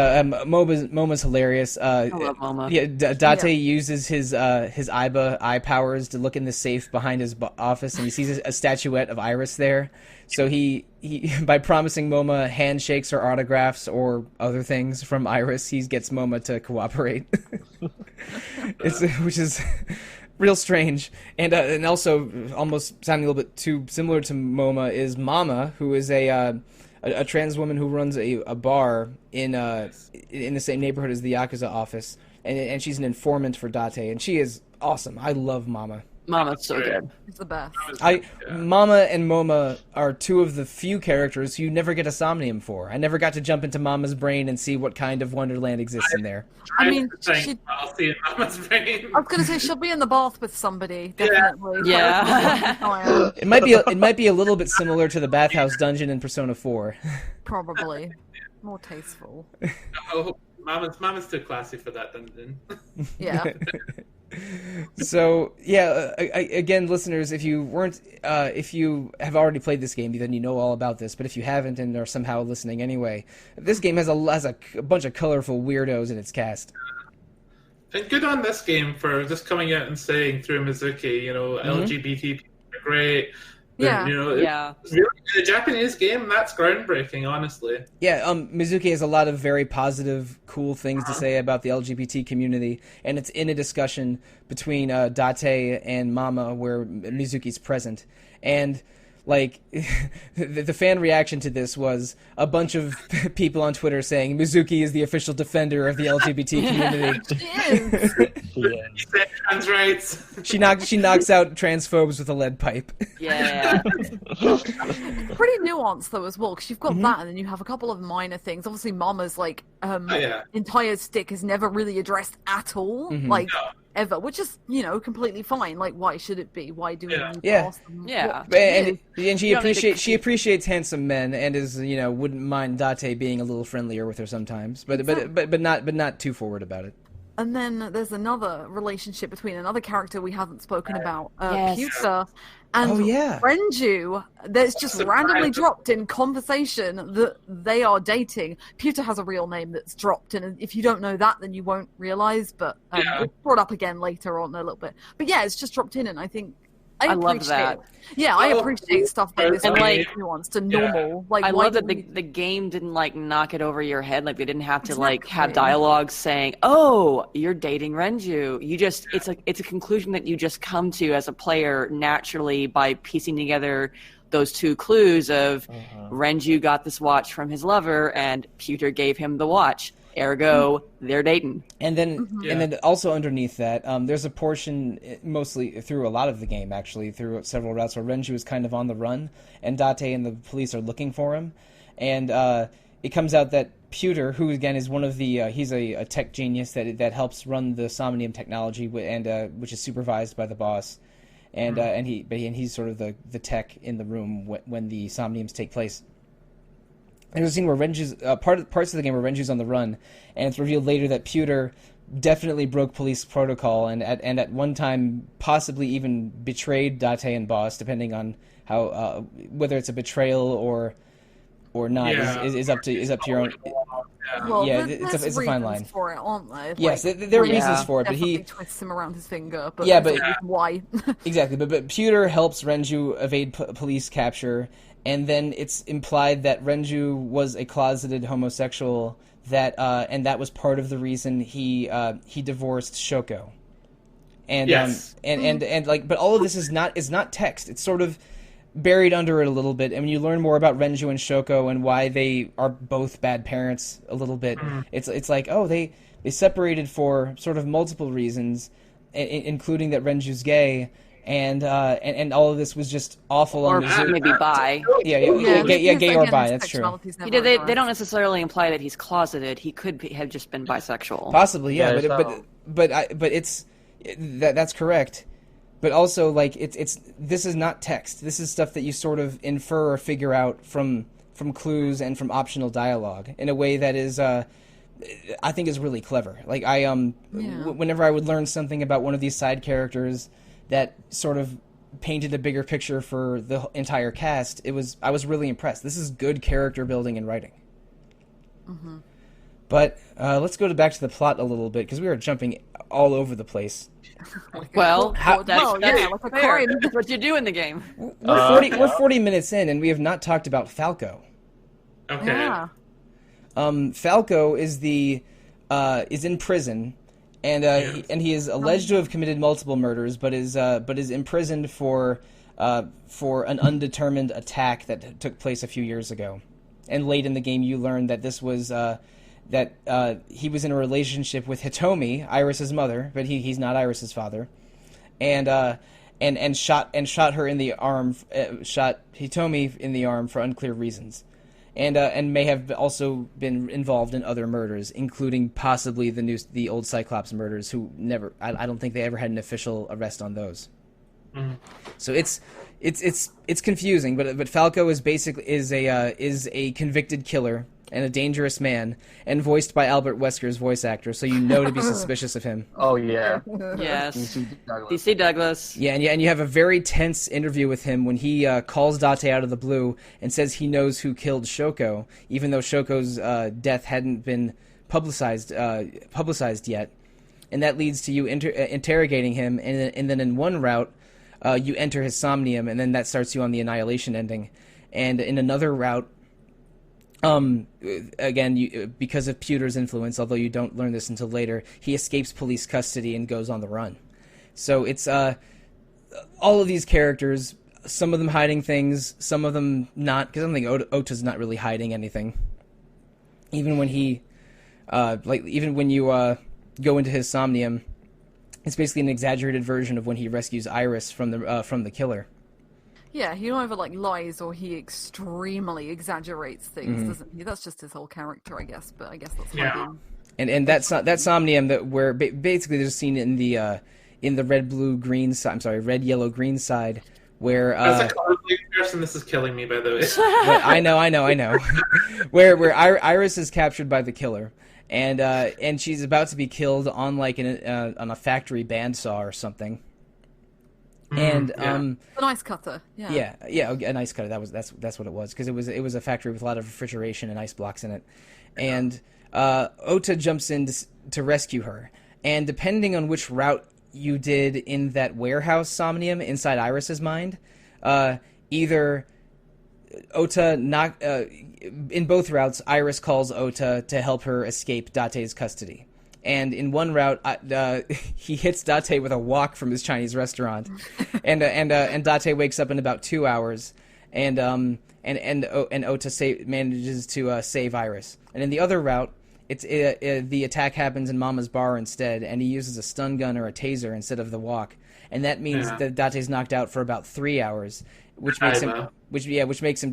Moma's hilarious. I love Moma. Yeah, Date uses his Aiba eye powers to look in the safe behind his office, and he sees a statuette of Iris there. So he by promising Moma handshakes or autographs or other things from Iris, he gets Moma to cooperate. Which is real strange, and also almost sounding a little bit too similar to Moma is Mama, who is a trans woman who runs a bar in the same neighborhood as the Yakuza office, and she's an informant for Date, and she is awesome. I love Mama. Mama's so good. It's the best. Mama and Moma are two of the few characters who you never get a Somnium for. I never got to jump into Mama's brain and see what kind of wonderland exists in there. I mean, I'll see in Mama's brain. I was going to say she'll be in the bath with somebody, definitely. Yeah. It might be a little bit similar to the bathhouse dungeon in Persona 4. Probably. More tasteful. Oh, Mama's too classy for that dungeon. Yeah. So yeah, again, listeners, if you have already played this game, then you know all about this. But if you haven't and are somehow listening anyway, this game has a bunch of colorful weirdos in its cast. And good on this game for just coming out and saying through Mizuki, LGBT people are great. Yeah. It's really a Japanese game. That's groundbreaking, honestly. Yeah, Mizuki has a lot of very positive, cool things to say about the LGBT community, and it's in a discussion between Date and Mama where Mizuki's present. And like the fan reaction to this was a bunch of people on Twitter saying Mizuki is the official defender of the LGBT community. She is. He said trans rights. She knocks out transphobes with a lead pipe. Yeah. Pretty nuanced though as well, because you've got that, and then you have a couple of minor things. Obviously, Mama's entire stick is never really addressed at all, ever, which is completely fine. Like, why should it be? Why do we need to ask them? Yeah. And she appreciates handsome men, and is wouldn't mind Date being a little friendlier with her sometimes, but not too forward about it. And then there's another relationship between another character we haven't spoken about, Yes. Pewter, and yeah. Renju. That's just randomly dropped in conversation that they are dating. Pewter has a real name that's dropped, and if you don't know that, then you won't realize. But it's brought up again later on a little bit. But yeah, it's just dropped in, and I think I love that. Yeah, I appreciate stuff like this, and nuanced and normal. Like, I love that the game didn't knock it over your head. Like, they didn't have to have dialogue saying, "Oh, you're dating Renju." You just it's a conclusion that you just come to as a player naturally by piecing together those two clues of Renju got this watch from his lover and Pewter gave him the watch. Ergo, they're dating. And then also underneath that, there's a portion, mostly through a lot of the game, actually, through several routes, where Renju is kind of on the run, and Date and the police are looking for him. And it comes out that Pewter, who again is one of the, he's a tech genius that helps run the Somnium technology, and which is supervised by the boss. And he's sort of the tech in the room when the Somniums take place. There's a scene where Renju's parts of the game where Renju's on the run, and it's revealed later that Pewter definitely broke police protocol and at one time possibly even betrayed Date and Boss, depending on how whether it's a betrayal or not is up to your own. Well, it's a fine line for it, aren't there? Yes, there are reasons for it, but he twists him around his finger. But why? Exactly, but Pewter helps Renju evade police capture. And then it's implied that Renju was a closeted homosexual, and that was part of the reason he divorced Shoko. And but all of this is not text. It's sort of buried under it a little bit. And when you learn more about Renju and Shoko and why they are both bad parents a little bit, it's like, oh, they separated for sort of multiple reasons, including that Renju's gay. And all of this was just awful. Or maybe bi. Gay or bi. That's true. They don't necessarily imply that he's closeted. He could have just been bisexual. Possibly, yeah. But that's correct. But also, this is not text. This is stuff that you sort of infer or figure out from clues and from optional dialogue in a way that is, I think, is really clever. Like whenever I would learn something about one of these side characters that sort of painted a bigger picture for the entire cast, I was really impressed. This is good character building and writing. But let's go back to the plot a little bit, because we are jumping all over the place. Well, like a fair. crime. That's what you do in the game. We're 40 minutes in, and we have not talked about Falco. Okay. Yeah. Falco is is in prison, and he is alleged to have committed multiple murders, but is imprisoned for an undetermined attack that took place a few years ago. And late in the game, you learn that this was he was in a relationship with Hitomi, Iris's mother, but he's not Iris's father, and shot her in the arm, shot Hitomi in the arm for unclear reasons. And may have also been involved in other murders, including possibly the old Cyclops murders. Who never, I don't think they ever had an official arrest on those. Mm. So it's confusing. But Falco is a convicted killer and a dangerous man, and voiced by Albert Wesker's voice actor. So you know to be suspicious of him. Oh yeah. Yes. DC Douglas. Yeah, and you have a very tense interview with him when he calls Date out of the blue and says he knows who killed Shoko, even though Shoko's death hadn't been publicized yet. And that leads to you interrogating him, and then in one route, you enter his Somnium, and then that starts you on the Annihilation ending. And in another route, again, because of Pewter's influence, although you don't learn this until later, he escapes police custody and goes on the run. So it's all of these characters, some of them hiding things, some of them not, because I don't think Ota's not really hiding anything. Even when even when you go into his Somnium, it's basically an exaggerated version of when he rescues Iris from the killer. Yeah, he either lies or he extremely exaggerates things, doesn't he? That's just his whole character, I guess. But I guess that's hiding. And that Somnium where basically there's a scene in the red yellow green side where as a color person, this is killing me, by the way. I know. where Iris is captured by the killer, and she's about to be killed on on a factory bandsaw or something. And an ice cutter, yeah, an ice cutter. That's what it was, because it was a factory with a lot of refrigeration and ice blocks in it. And Ota jumps in to rescue her, and depending on which route you did in that warehouse Somnium inside Iris's mind, either Ota in both routes, Iris calls Ota to help her escape Date's custody. And in one route, he hits Date with a wok from his Chinese restaurant, and Date wakes up in about 2 hours, and Ota manages to save Iris. And in the other route, the attack happens in Mama's bar instead, and he uses a stun gun or a taser instead of the wok, and that means that Date's knocked out for about 3 hours, which makes him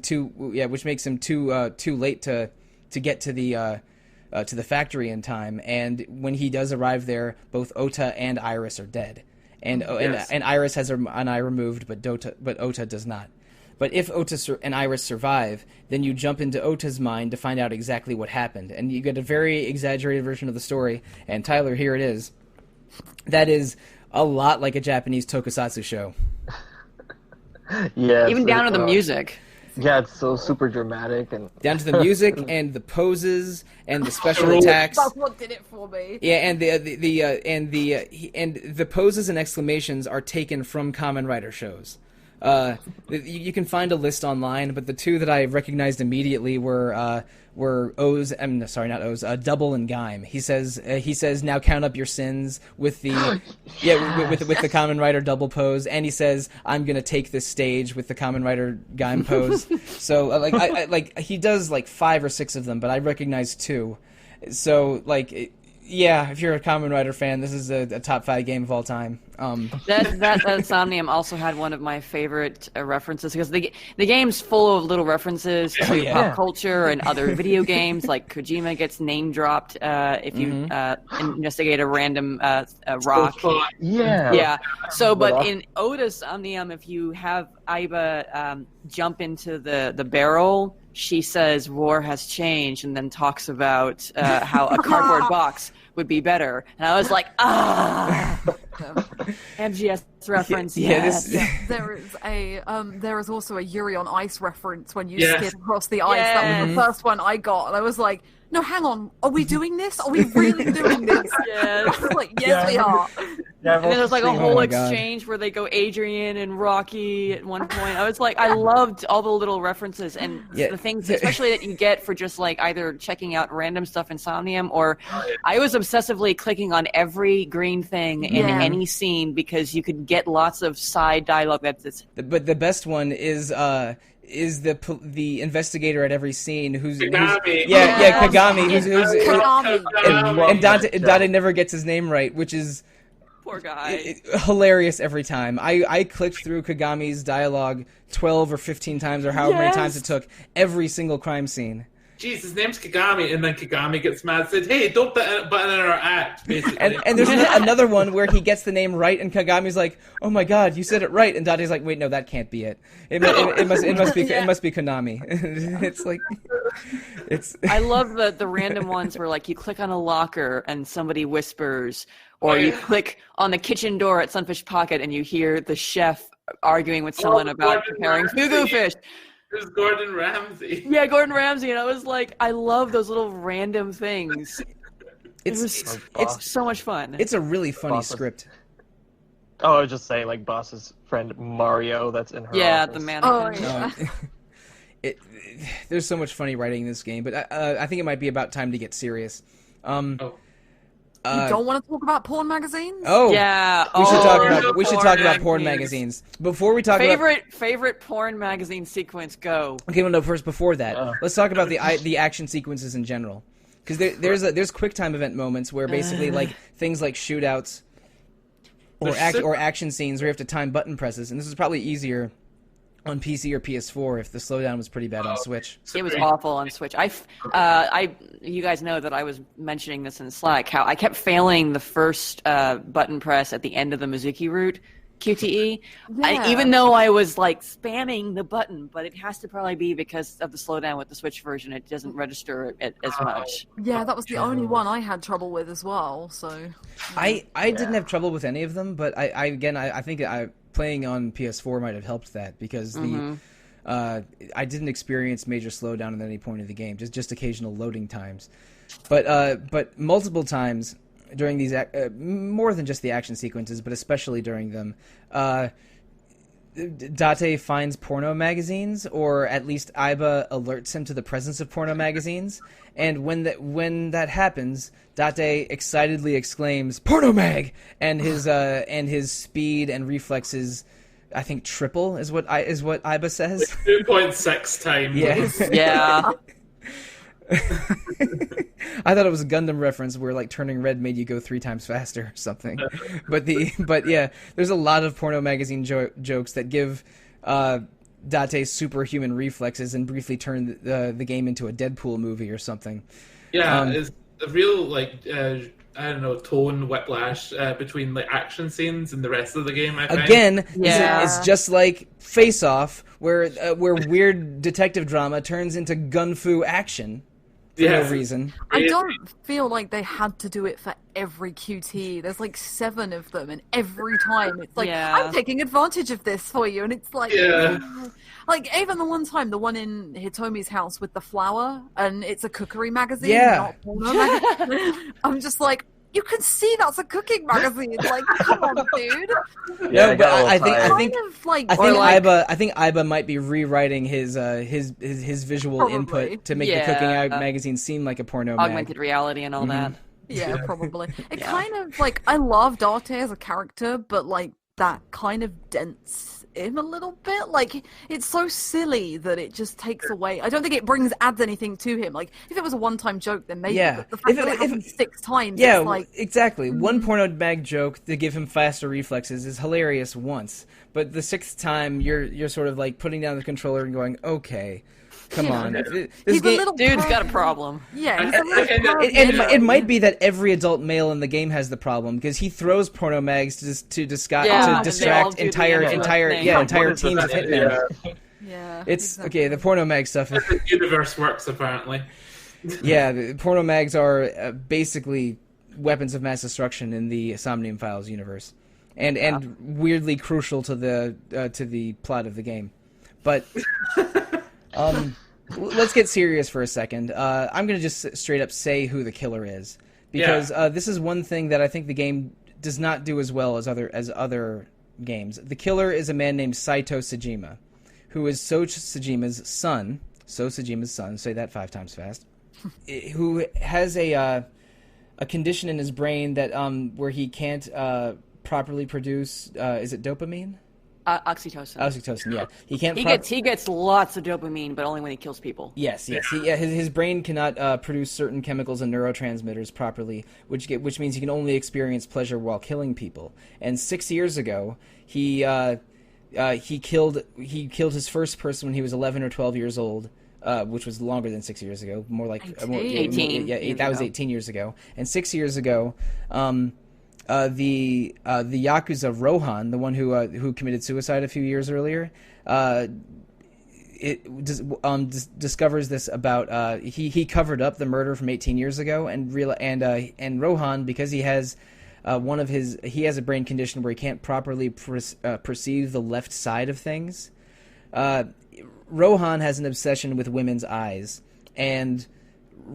too late to get to the factory in time. And when he does arrive there, both Ota and Iris are dead, and Iris has her eye removed, but Ota does not. But if Ota and Iris survive, then you jump into Ota's mind to find out exactly what happened, and you get a very exaggerated version of the story. And Tyler, here it is. That is a lot like a Japanese tokusatsu show. Yeah, even down to the music. Yeah, it's so super dramatic, and down to the music and the poses and the special attacks. That's what did it for me. Yeah, and the poses and exclamations are taken from Kamen Rider shows. You can find a list online, but the two that I recognized immediately were O's. Not O's. Double and Gaim. He says now count up your sins with the with the Kamen Rider double pose, and he says I'm gonna take this stage with the Kamen Rider Gaim pose. So I he does 5 or 6 of them, but I recognize 2. So yeah, if you're a Kamen Rider fan, this is a top 5 game of all time. That Somnium also had one of my favorite references, because the game's full of little references to pop culture and other video games. Like Kojima gets name dropped if you investigate a random rock. Yeah. So, but in Ota's Somnium, if you have Aiba jump into the barrel, she says war has changed, and then talks about how a cardboard box would be better. And I was like, MGS reference. There is also a Yuri on Ice reference when you skid across the ice. That was the first one I got, and I was like, no, hang on, are we doing this? Are we really doing this? Yeah. Like, yes, we are. Yeah, And then there's like a Oh whole my God. exchange where they go Adrian and Rocky at one point. I was like, I loved all the little references and Yeah. the things, especially that you get for just like either checking out random stuff in Somnium, or I was obsessively clicking on every green thing in Yeah. any scene because you could get lots of side dialogue. But the best one is the investigator at every scene who's Kagami. Kagami who's Kagami. and Dante never gets his name right, which is Poor guy. hilarious every time. I clicked through Kagami's dialogue 12 or 15 times or however many times it took every single crime scene. Jeez, his name's Kagami, and then Kagami gets mad and said, "Hey, don't butt in our act," basically. And there's another one where he gets the name right, and Kagami's like, "Oh my God, you said it right," and Dante's like, "Wait, no, that can't be it. It must be Konami." It's like, it's. I love the random ones where like you click on a locker and somebody whispers, or you click on the kitchen door at Sunfish Pocket and you hear the chef arguing with someone about preparing fugu fish. There's Gordon Ramsay. Yeah, Gordon Ramsay, and I was like, I love those little random things. It's so much fun. It's a really funny Bosses. script. Oh, I was just saying, like, Boss's friend Mario that's in her yeah, office. the mannequin. Oh, yeah. There's so much funny writing in this game, but I think it might be about time to get serious. You don't want to talk about porn magazines? Oh, Yeah. we should talk about porn magazines before we talk about. Favorite porn magazine sequence. Go. Okay, well, no. First, before that, let's talk about the action sequences in general, because there's quick time event moments where basically like things like shootouts or action scenes where you have to time button presses, and this is probably easier on PC or PS4 if the slowdown was pretty bad on Switch. It was awful on Switch. You guys know that I was mentioning this in Slack, how I kept failing the first button press at the end of the Mizuki route, QTE, Yeah. even though I was like spamming the button, but it has to probably be because of the slowdown with the Switch version. It doesn't register it as much. Yeah, that was the only one I had trouble with as well, so... I didn't have trouble with any of them, but I think playing on PS4 might have helped that because I didn't experience major slowdown at any point of the game, just occasional loading times, but multiple times during these more than just the action sequences, but especially during them, Date finds porno magazines, or at least Aiba alerts him to the presence of porno magazines, and when that happens, Date excitedly exclaims "Porno mag!" and his speed and reflexes, I think, triple is what Aiba says. 2.6 times. Yeah. Yeah. I thought it was a Gundam reference where like turning red made you go 3 times faster or something. But yeah, there's a lot of porno magazine jokes that give Date's superhuman reflexes and briefly turn the game into a Deadpool movie or something. Yeah, it's a real like I don't know, tone whiplash between like action scenes and the rest of the game. I find. Again, Yeah. it's just like Face Off, where weird detective drama turns into gun-fu action for no reason. I don't feel like they had to do it for every QT. There's like 7 of them, and every time it's like, Yeah. I'm taking advantage of this for you, and it's like, Yeah. like even the one in Hitomi's house with the flower, and it's a cookery magazine, Yeah. not a porno magazine. I'm just like, you can see that's a cooking magazine. Like, come on, dude. No, but got a little I think tired. Kind of like, I think Aiba might be rewriting his visual Probably. input to make Yeah. the cooking magazine seem like a porno mag. Augmented reality and all that. yeah, probably. It Yeah. kind of like, I love Date as a character, but like that kind of dents him a little bit. Like, it's so silly that it just takes away. I don't think it adds anything to him. Like, if it was a one-time joke, then maybe. Yeah. But the fact If that it- it happens 6 times, Yeah, it's like, exactly. One porno mag joke to give him faster reflexes is hilarious once, but the 6th time you're sort of like putting down the controller and going, okay, come on. This he's game, a little Dude's got a pervert. problem. Yeah, he's a little And pervert. it might be that every adult male in the game has the problem because he throws porno mags to Yeah, and they all distract do the entire thing. teams of hitmen. Yeah, It's exactly. okay. The porno mag stuff. The universe works apparently. Yeah, the porno mags are basically weapons of mass destruction in the Somnium Files universe, and weirdly crucial to the plot of the game. But let's get serious for a second. I'm going to just straight up say who the killer is, because this is one thing that I think the game does not do as well as other games. The killer is a man named Saito Sejima, who is So Sejima's son. So Sejima's son. Say that 5 times fast. Who has a condition in his brain that where he can't properly produce. Is it dopamine? Oxytocin. Oxytocin, yeah. He gets lots of dopamine, but only when he kills people. Yes. His brain cannot produce certain chemicals and neurotransmitters properly, which means he can only experience pleasure while killing people. And 6 years ago, he killed his first person when he was 11 or 12 years old, which was longer than 6 years ago. More like 18. That was 18 years ago. And 6 years ago, the Yakuza Rohan, the one who committed suicide a few years earlier, discovers this about he covered up the murder from 18 years ago, and Rohan, because he has he has a brain condition where he can't properly perceive the left side of things. Rohan has an obsession with women's eyes, and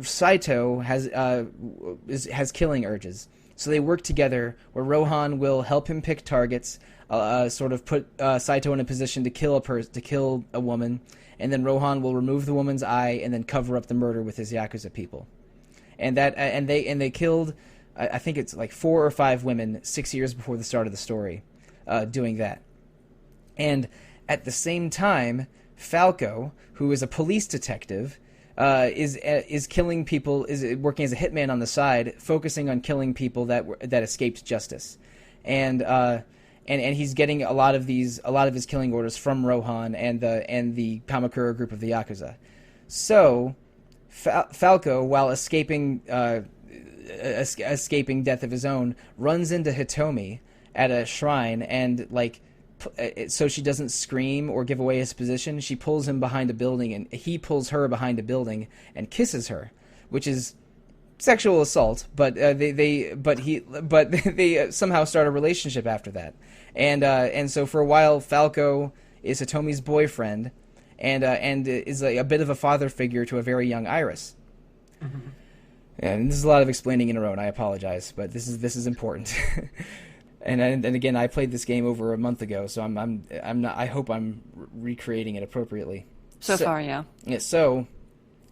Saito has killing urges. So they work together, where Rohan will help him pick targets, sort of put Saito in a position to kill a woman, and then Rohan will remove the woman's eye and then cover up the murder with his Yakuza people. And they killed, I think it's like 4 or 5 women 6 years before the start of the story, doing that. And at the same time, Falco, who is a police detective, is killing people, is working as a hitman on the side, focusing on killing people that escaped justice, and he's getting a lot of his killing orders from Rohan and the Kamakura group of the Yakuza. So Falco, while escaping death of his own, runs into Hitomi at a shrine, and so she doesn't scream or give away his position, she pulls him behind a building, and he pulls her behind a building and kisses her, which is sexual assault. But they somehow start a relationship after that, and so for a while Falco is Hitomi's boyfriend, and is a bit of a father figure to a very young Iris. Mm-hmm. And this is a lot of explaining in a row, and I apologize, but this is important. And again, I played this game over a month ago, so I'm not. I hope I'm recreating it appropriately. So far, yeah. Yeah. So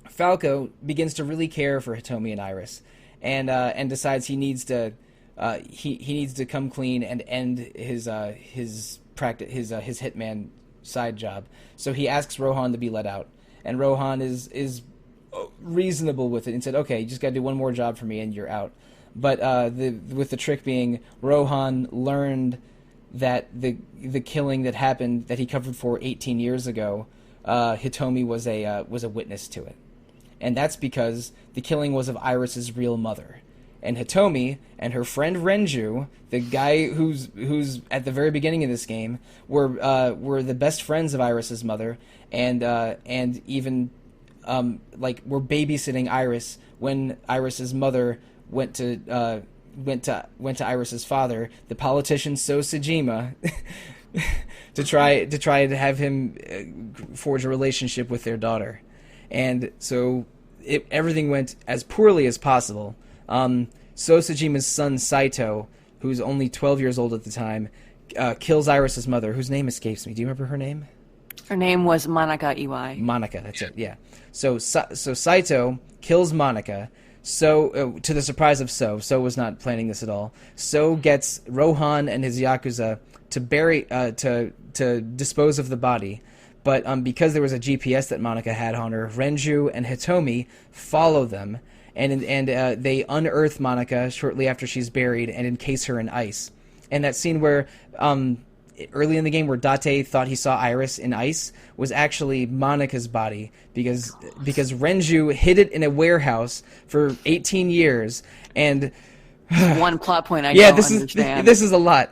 Falco begins to really care for Hitomi and Iris, and decides he needs to come clean and end his hitman side job. So he asks Rohan to be let out, and Rohan is reasonable with it and said, "Okay, you just got to do one more job for me, and you're out." But with the trick being, Rohan learned that the killing that happened, that he covered for 18 years ago, Hitomi was a witness to it, and that's because the killing was of Iris's real mother. And Hitomi and her friend Renju, the guy who's at the very beginning of this game, were the best friends of Iris's mother, and even were babysitting Iris when Iris's mother went to Iris's father, the politician So Sejima, to try to have him forge a relationship with their daughter. And so everything went as poorly as possible. So Sejima's son Saito, who's only 12 years old at the time, kills Iris's mother, whose name escapes me. Do you remember her name? Her name was Monica Iwai. Monica, that's it, yeah. So Saito kills Monica. So, to the surprise of So was not planning this at all. So gets Rohan and his Yakuza to dispose of the body. But because there was a GPS that Monica had on her, Renju and Hitomi follow them, and they unearth Monica shortly after she's buried and encase her in ice. And that scene where early in the game where Date thought he saw Iris in ice was actually Monica's body, because Renju hid it in a warehouse for 18 years, and one plot point I don't understand. This is a lot.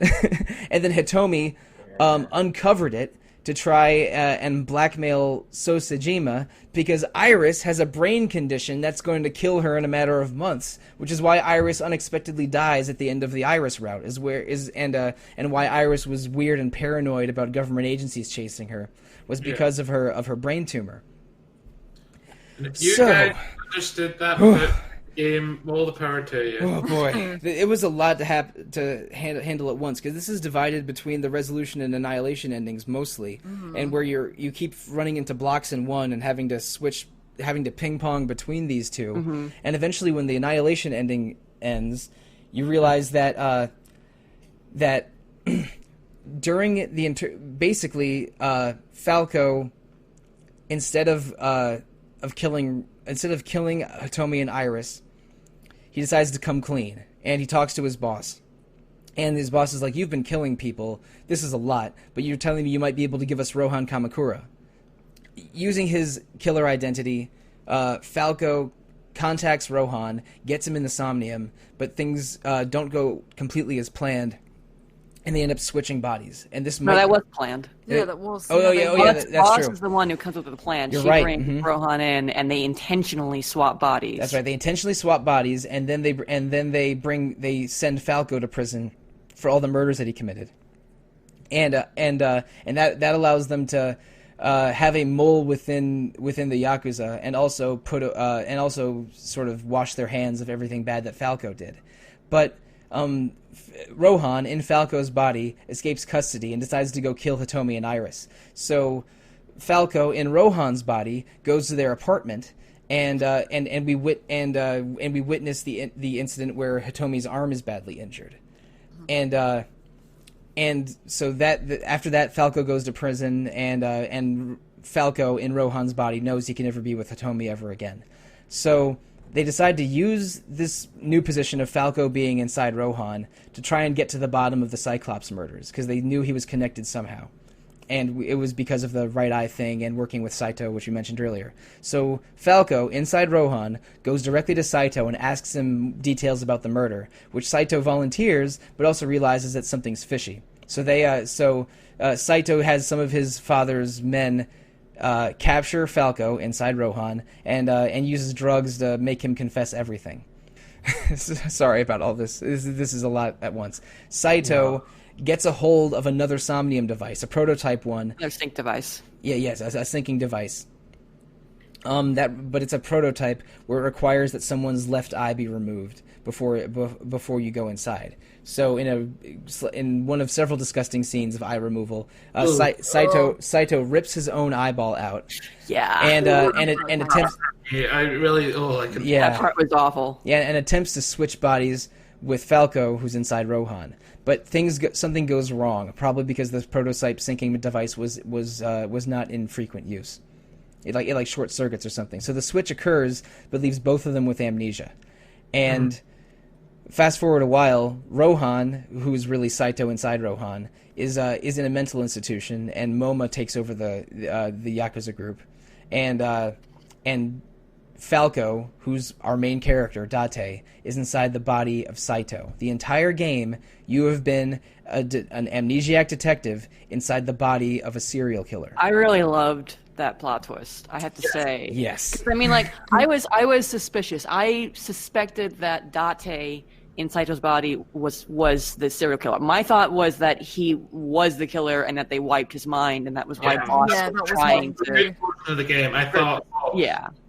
And then Hitomi uncovered it to try and blackmail So Sejima, because Iris has a brain condition that's going to kill her in a matter of months, which is why Iris unexpectedly dies at the end of the Iris route, and why Iris was weird and paranoid about government agencies chasing her, was because of her brain tumor. And if you So- guys understood that about the game, all the power to you. Oh boy, it was a lot to handle at once, because this is divided between the resolution and annihilation endings mostly, and where you keep running into blocks in one and having to ping pong between these two, and eventually when the annihilation ending ends, you realize that during the basically Falco, instead of killing Hitomi and Iris, he decides to come clean, and he talks to his boss. And his boss is like, "You've been killing people. This is a lot, but you're telling me you might be able to give us Rohan Kamakura." Using his killer identity, Falco contacts Rohan, gets him in the Somnium, but things don't go completely as planned, and they end up switching bodies. And this No, that was planned. Yeah, that was. That's Boss true. is the one who comes up with the plan. You're she right, brings Rohan in, and they intentionally swap bodies. That's right. They intentionally swap bodies, and then they send Falco to prison for all the murders that he committed, and that allows them to have a mole within the Yakuza, and also sort of wash their hands of everything bad that Falco did. But Rohan, in Falco's body, escapes custody and decides to go kill Hitomi and Iris. So Falco, in Rohan's body, goes to their apartment, and we witness the incident where Hitomi's arm is badly injured, and so after that, Falco goes to prison, and Falco, in Rohan's body, knows he can never be with Hitomi ever again. So they decide to use this new position of Falco being inside Rohan to try and get to the bottom of the Cyclops murders, because they knew he was connected somehow. And it was because of the right eye thing and working with Saito, which we mentioned earlier. So Falco, inside Rohan, goes directly to Saito and asks him details about the murder, which Saito volunteers, but also realizes that something's fishy. So Saito has some of his father's men capture Falco inside Rohan, and uses drugs to make him confess everything. Sorry about all this. This is a lot at once. Saito gets a hold of another Somnium device, a prototype one. Their sync device. Yes, a syncing device. But it's a prototype where it requires that someone's left eye be removed before you go inside. So in one of several disgusting scenes of eye removal, Saito rips his own eyeball out. Yeah. And attempts. That part was awful. Yeah, and attempts to switch bodies with Falco, who's inside Rohan. But something goes wrong, probably because the prototype syncing device was not in frequent use. It short circuits or something. So the switch occurs, but leaves both of them with amnesia. And fast forward a while, Rohan, who's really Saito inside Rohan, is in a mental institution, and MoMA takes over the Yakuza group, and Falco, who's our main character, Date, is inside the body of Saito. The entire game, you have been an amnesiac detective inside the body of a serial killer. I really loved that plot twist, I have to say. Yes. I mean, I was suspicious. I suspected that Date in Saito's body was the serial killer. My thought was that he was the killer and that they wiped his mind, and that was why Boss was trying to. Great portion of the game, I thought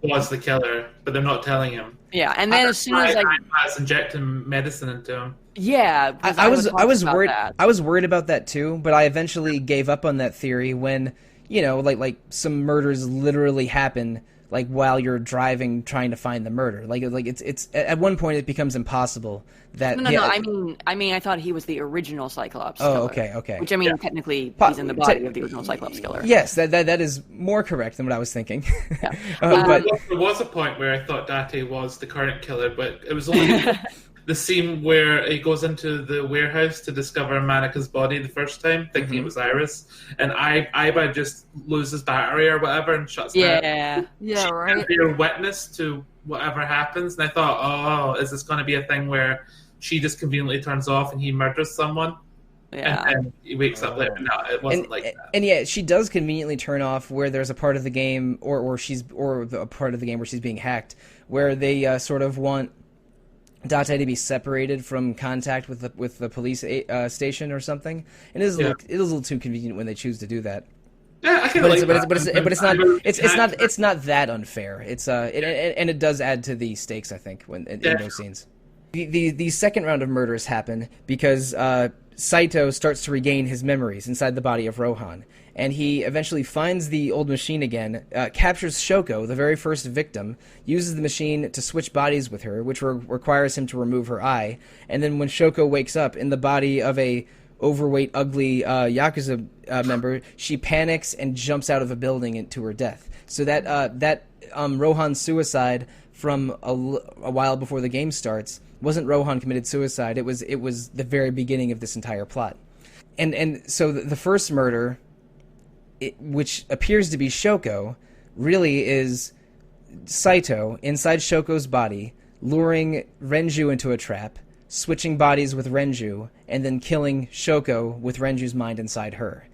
was the killer, but they're not telling him. Yeah, and then as soon as I was injecting medicine into him. Yeah, I was worried. I was worried about that too, but I eventually gave up on that theory when some murders literally happen while you're driving trying to find the murder. It's at one point it becomes impossible that. No. I mean, I thought he was the original Cyclops killer. Okay. Which technically he's in the body of the original Cyclops killer. Yes, that is more correct than what I was thinking. Yeah. But there was a point where I thought Date was the current killer, but it was only the scene where he goes into the warehouse to discover Manika's body the first time, thinking it was Iris, and Aiba just loses battery or whatever and shuts down. Yeah, right. Be a witness to whatever happens, and I thought, is this going to be a thing where she just conveniently turns off and he murders someone? Yeah. And then he wakes up later. No, it wasn't like that. And yeah, she does conveniently turn off where there's a part of the game, or a part of the game where she's being hacked, where they sort of want Date to be separated from contact with the police station or something. And it is a little too convenient when they choose to do that. Yeah, I kind of like that. It's not that unfair. And it does add to the stakes, I think, in those scenes. The second round of murders happen because Saito starts to regain his memories inside the body of Rohan, and he eventually finds the old machine again, captures Shoko, the very first victim, uses the machine to switch bodies with her, which requires him to remove her eye, and then when Shoko wakes up in the body of a overweight, ugly Yakuza member, she panics and jumps out of a building to her death. So that Rohan's suicide from a while before the game starts wasn't Rohan committed suicide. It was the very beginning of this entire plot. And so the first murder, which appears to be Shoko, really is Saito inside Shoko's body, luring Renju into a trap, switching bodies with Renju, and then killing Shoko with Renju's mind inside her.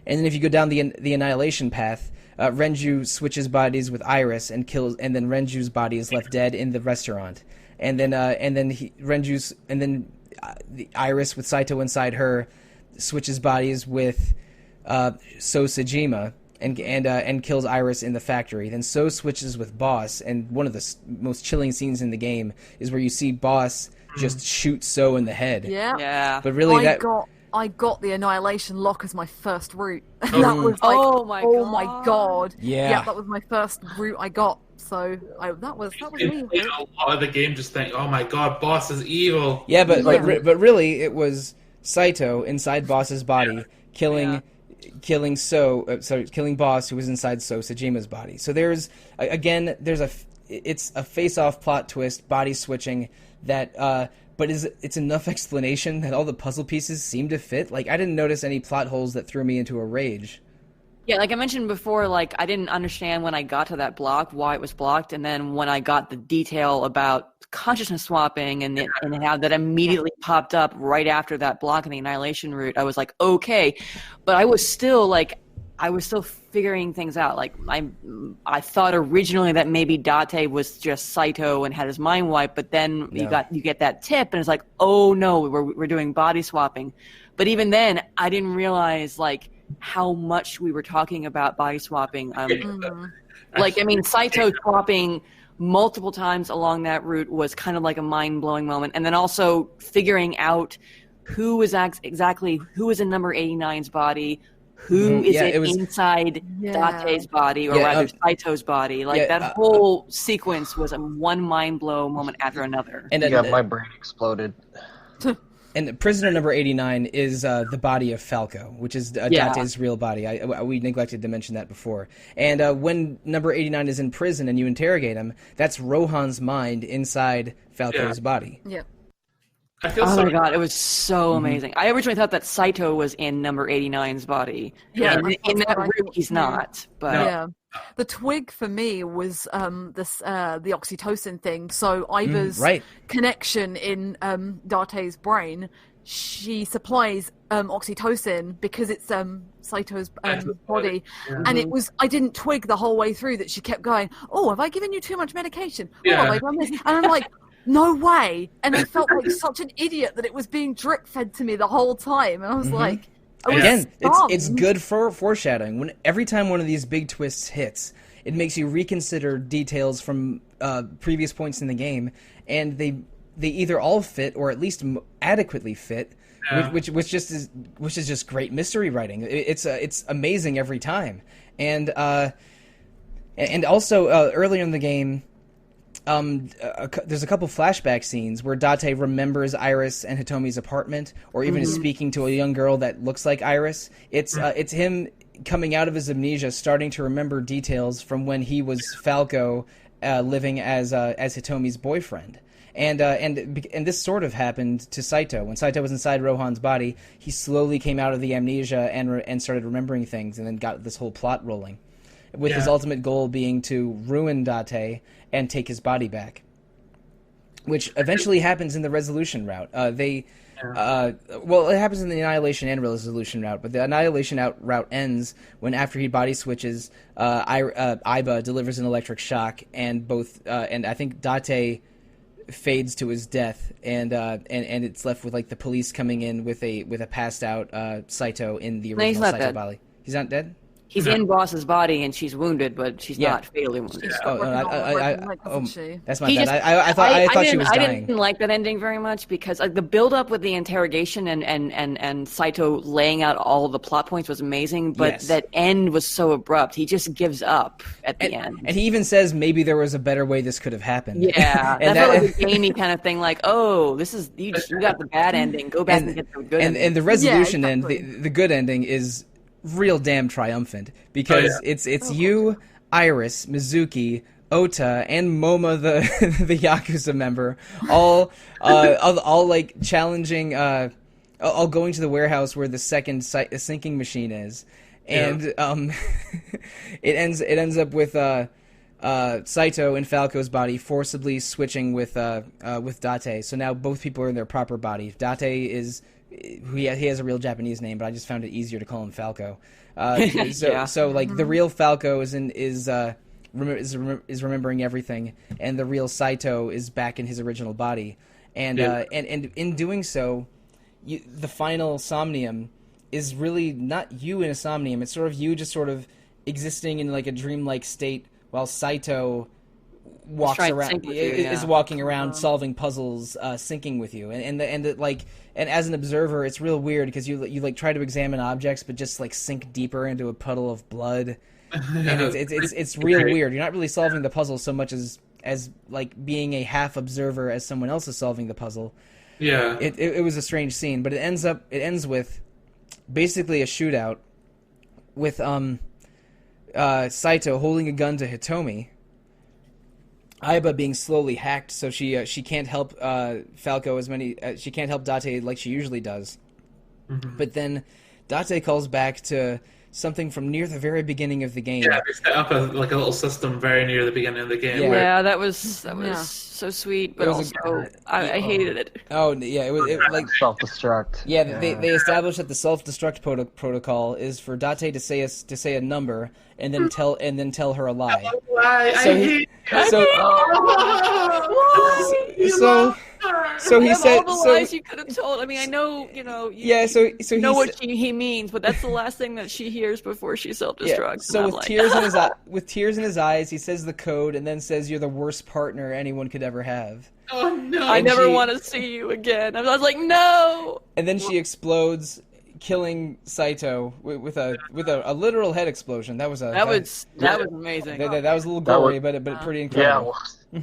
And then if you go down the annihilation path, Renju switches bodies with Iris and kills, and then Renju's body is left dead in the restaurant. And then the Iris with Saito inside her switches bodies with So Sejima and kills Iris in the factory. Then So switches with Boss, and one of the most chilling scenes in the game is where you see Boss just shoot So in the head. Yeah. But really, I got the Annihilation Lock as my first route. That Mm. was like, Oh my god. Yeah. That was my first route I got. So that was me. A lot of the game just think, oh my god, Boss is evil. Yeah, but really, it was Saito inside Boss's body killing Boss, who was inside So Sejima's body. So it's a face-off plot twist, body switching that. But it's enough explanation that all the puzzle pieces seem to fit. Like, I didn't notice any plot holes that threw me into a rage. Yeah, like I mentioned before, like I didn't understand when I got to that block why it was blocked, and then when I got the detail about consciousness swapping and how that immediately popped up right after that block in the Annihilation route, I was like, okay. But I was still figuring things out. Like I thought originally that maybe Date was just Saito and had his mind wiped, but then you get that tip and it's like, oh no, we're doing body swapping. But even then, I didn't realize like how much we were talking about body swapping. Saito swapping multiple times along that route was kind of like a mind-blowing moment, and then also figuring out who was exactly who was in number 89's body. Who is inside Date's body, or rather Saito's body? Like that whole sequence was a one mind blow moment after another. And my brain exploded. And prisoner number 89 is the body of Falco, which is Date's real body. We neglected to mention that before. And when number 89 is in prison and you interrogate him, that's Rohan's mind inside Falco's body. Yeah. Oh my god, it was so amazing. I originally thought that Saito was in number 89's body. Yeah, in that route he's not. But yeah. The twig for me was the oxytocin thing. So Iva's connection in Date's brain, she supplies oxytocin because it's Saito's body. And it was, I didn't twig the whole way through that she kept going, oh, have I given you too much medication? Oh, have I done this? And I'm like, no way. And I felt like such an idiot that it was being drip fed to me the whole time. And I was like, again, it's good for foreshadowing. Every time one of these big twists hits, it makes you reconsider details from previous points in the game, and they either all fit or at least adequately fit, which is just great mystery writing. It's amazing every time, and also earlier in the game. There's a couple flashback scenes where Date remembers Iris and Hitomi's apartment, or even is speaking to a young girl that looks like Iris. It's him coming out of his amnesia, starting to remember details from when he was Falco, living as Hitomi's boyfriend. And this sort of happened to Saito. When Saito was inside Rohan's body, he slowly came out of the amnesia and started remembering things, and then got this whole plot rolling, with his ultimate goal being to ruin Date and take his body back, which eventually happens in the resolution route. It happens in the Annihilation and resolution route, but the Annihilation route ends when, after he body switches, Iba delivers an electric shock, and I think Date fades to his death, and it's left with like the police coming in with a passed out Saito in the original Saito body. He's not dead? he's in Boss's body and she's wounded, but she's not fatally wounded. She's Oh, working no, on her broken leg, doesn't she? that's my bad. I thought she was dying. I didn't like that ending very much because the build up with the interrogation and Saito laying out all of the plot points was amazing, but that end was so abrupt. He just gives up at the end. And he even says maybe there was a better way this could have happened. Yeah, that felt like a gamey kind of thing. Like, oh, this is you got the bad ending. Go back and get the good ending. And the resolution end, the good ending is real damn triumphant because it's you, Iris, Mizuki, Ota, and Moma, the Yakuza member, all like challenging, all going to the warehouse where the second sinking machine is, and it ends up with Saito in Falco's body forcibly switching with Date. So now both people are in their proper body. Date is he has a real Japanese name, but I just found it easier to call him Falco. So like the real Falco is remembering everything, and the real Saito is back in his original body, and in doing so, the final Somnium is really not you in a Somnium. It's sort of you just sort of existing in like a dreamlike state while Saito walks around, is walking around solving puzzles, syncing with you, and as an observer, it's real weird because you like try to examine objects, but just like sink deeper into a puddle of blood, and it's real weird. You're not really solving the puzzle so much as like being a half observer as someone else is solving the puzzle. Yeah, it was a strange scene, but it ends with basically a shootout with Saito holding a gun to Hitomi. Aiba being slowly hacked, so she can't help Falco she can't help Date like she usually does. Mm-hmm. But then Date calls back to something from near the very beginning of the game. Yeah, they set up a little system very near the beginning of the game. Yeah, that was so sweet, but also I hated it. Oh yeah, it was like self-destruct. Yeah, they established that the self-destruct protocol is for Date to say a number and then tell her a lie. So he said. All the lies you could have told. I mean, I know, you know. So know what he means, but that's the last thing that she hears before she self-destructs. Yeah, so with tears in his eyes, he says the code and then says, "You're the worst partner anyone could ever have." Oh no! I never want to see you again. I was like, no. And then she explodes, killing Saito with a literal head explosion. That was amazing. That was a little gory, but pretty incredible. Yeah.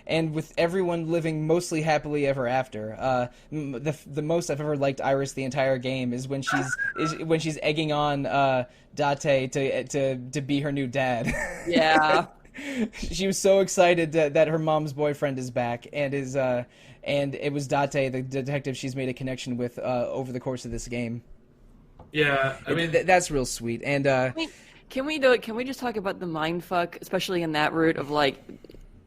And with everyone living mostly happily ever after, the most I've ever liked Iris the entire game is when she's egging on Date to be her new dad. Yeah. She was so excited that her mom's boyfriend is back and it was Date, the detective she's made a connection with over the course of this game. Yeah, I mean that's real sweet. And can we just talk about the mindfuck, especially in that route of like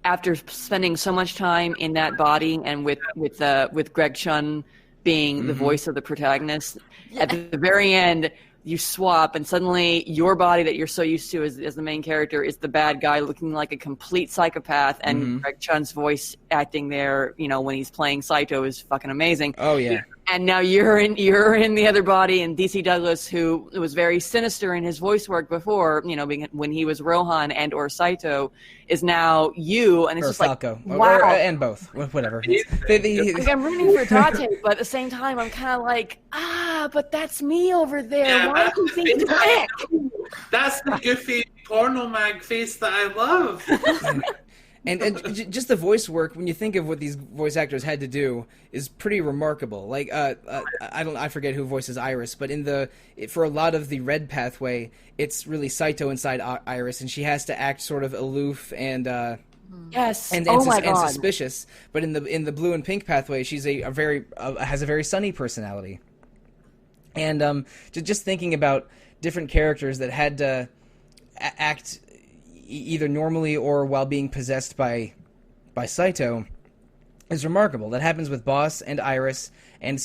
after spending so much time in that body and with Greg Chun being the voice of the protagonist, at the very end you swap and suddenly your body that you're so used to as the main character is the bad guy looking like a complete psychopath, and Greg Chun's voice acting there, you know, when he's playing Saito is fucking amazing. Oh yeah. And now you're in the other body, and DC Douglas, who was very sinister in his voice work before, you know, when he was Rohan and or Saito, is now you, and it's just Falco. Like, wow, and both, whatever. Like, I'm rooting for Date, but at the same time, I'm kind of like, but that's me over there. Yeah, why do you think it's back? That's the goofy porno mag face that I love. And just the voice work, when you think of what these voice actors had to do, is pretty remarkable. Like I forget who voices Iris, but for a lot of the Red pathway, it's really Saito inside Iris, and she has to act sort of aloof and and suspicious. But in the Blue and Pink pathway, she's has a very sunny personality. And just thinking about different characters that had to act either normally or while being possessed by Saito is remarkable. That happens with Boss and Iris, and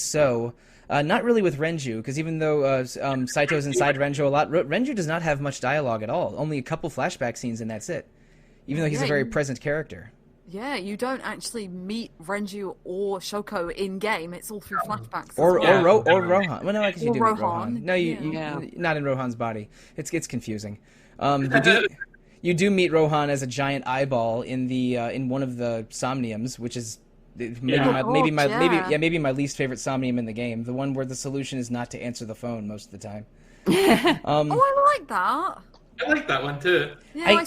not really with Renju, because even though Saito's inside Renju a lot, Renju does not have much dialogue at all. Only a couple flashback scenes, and that's it. Even though he's a very present character. Yeah, you don't actually meet Renju or Shoko in game. It's all through flashbacks. Or as well. Rohan. Well, no, I guess you Or do meet Rohan. Rohan. No, Yeah. not in Rohan's body. It's confusing. You do meet Rohan as a giant eyeball in the in one of the Somniums, which is maybe my least favorite Somnium in the game. The one where the solution is not to answer the phone most of the time. I like that. I like that one too. Yeah,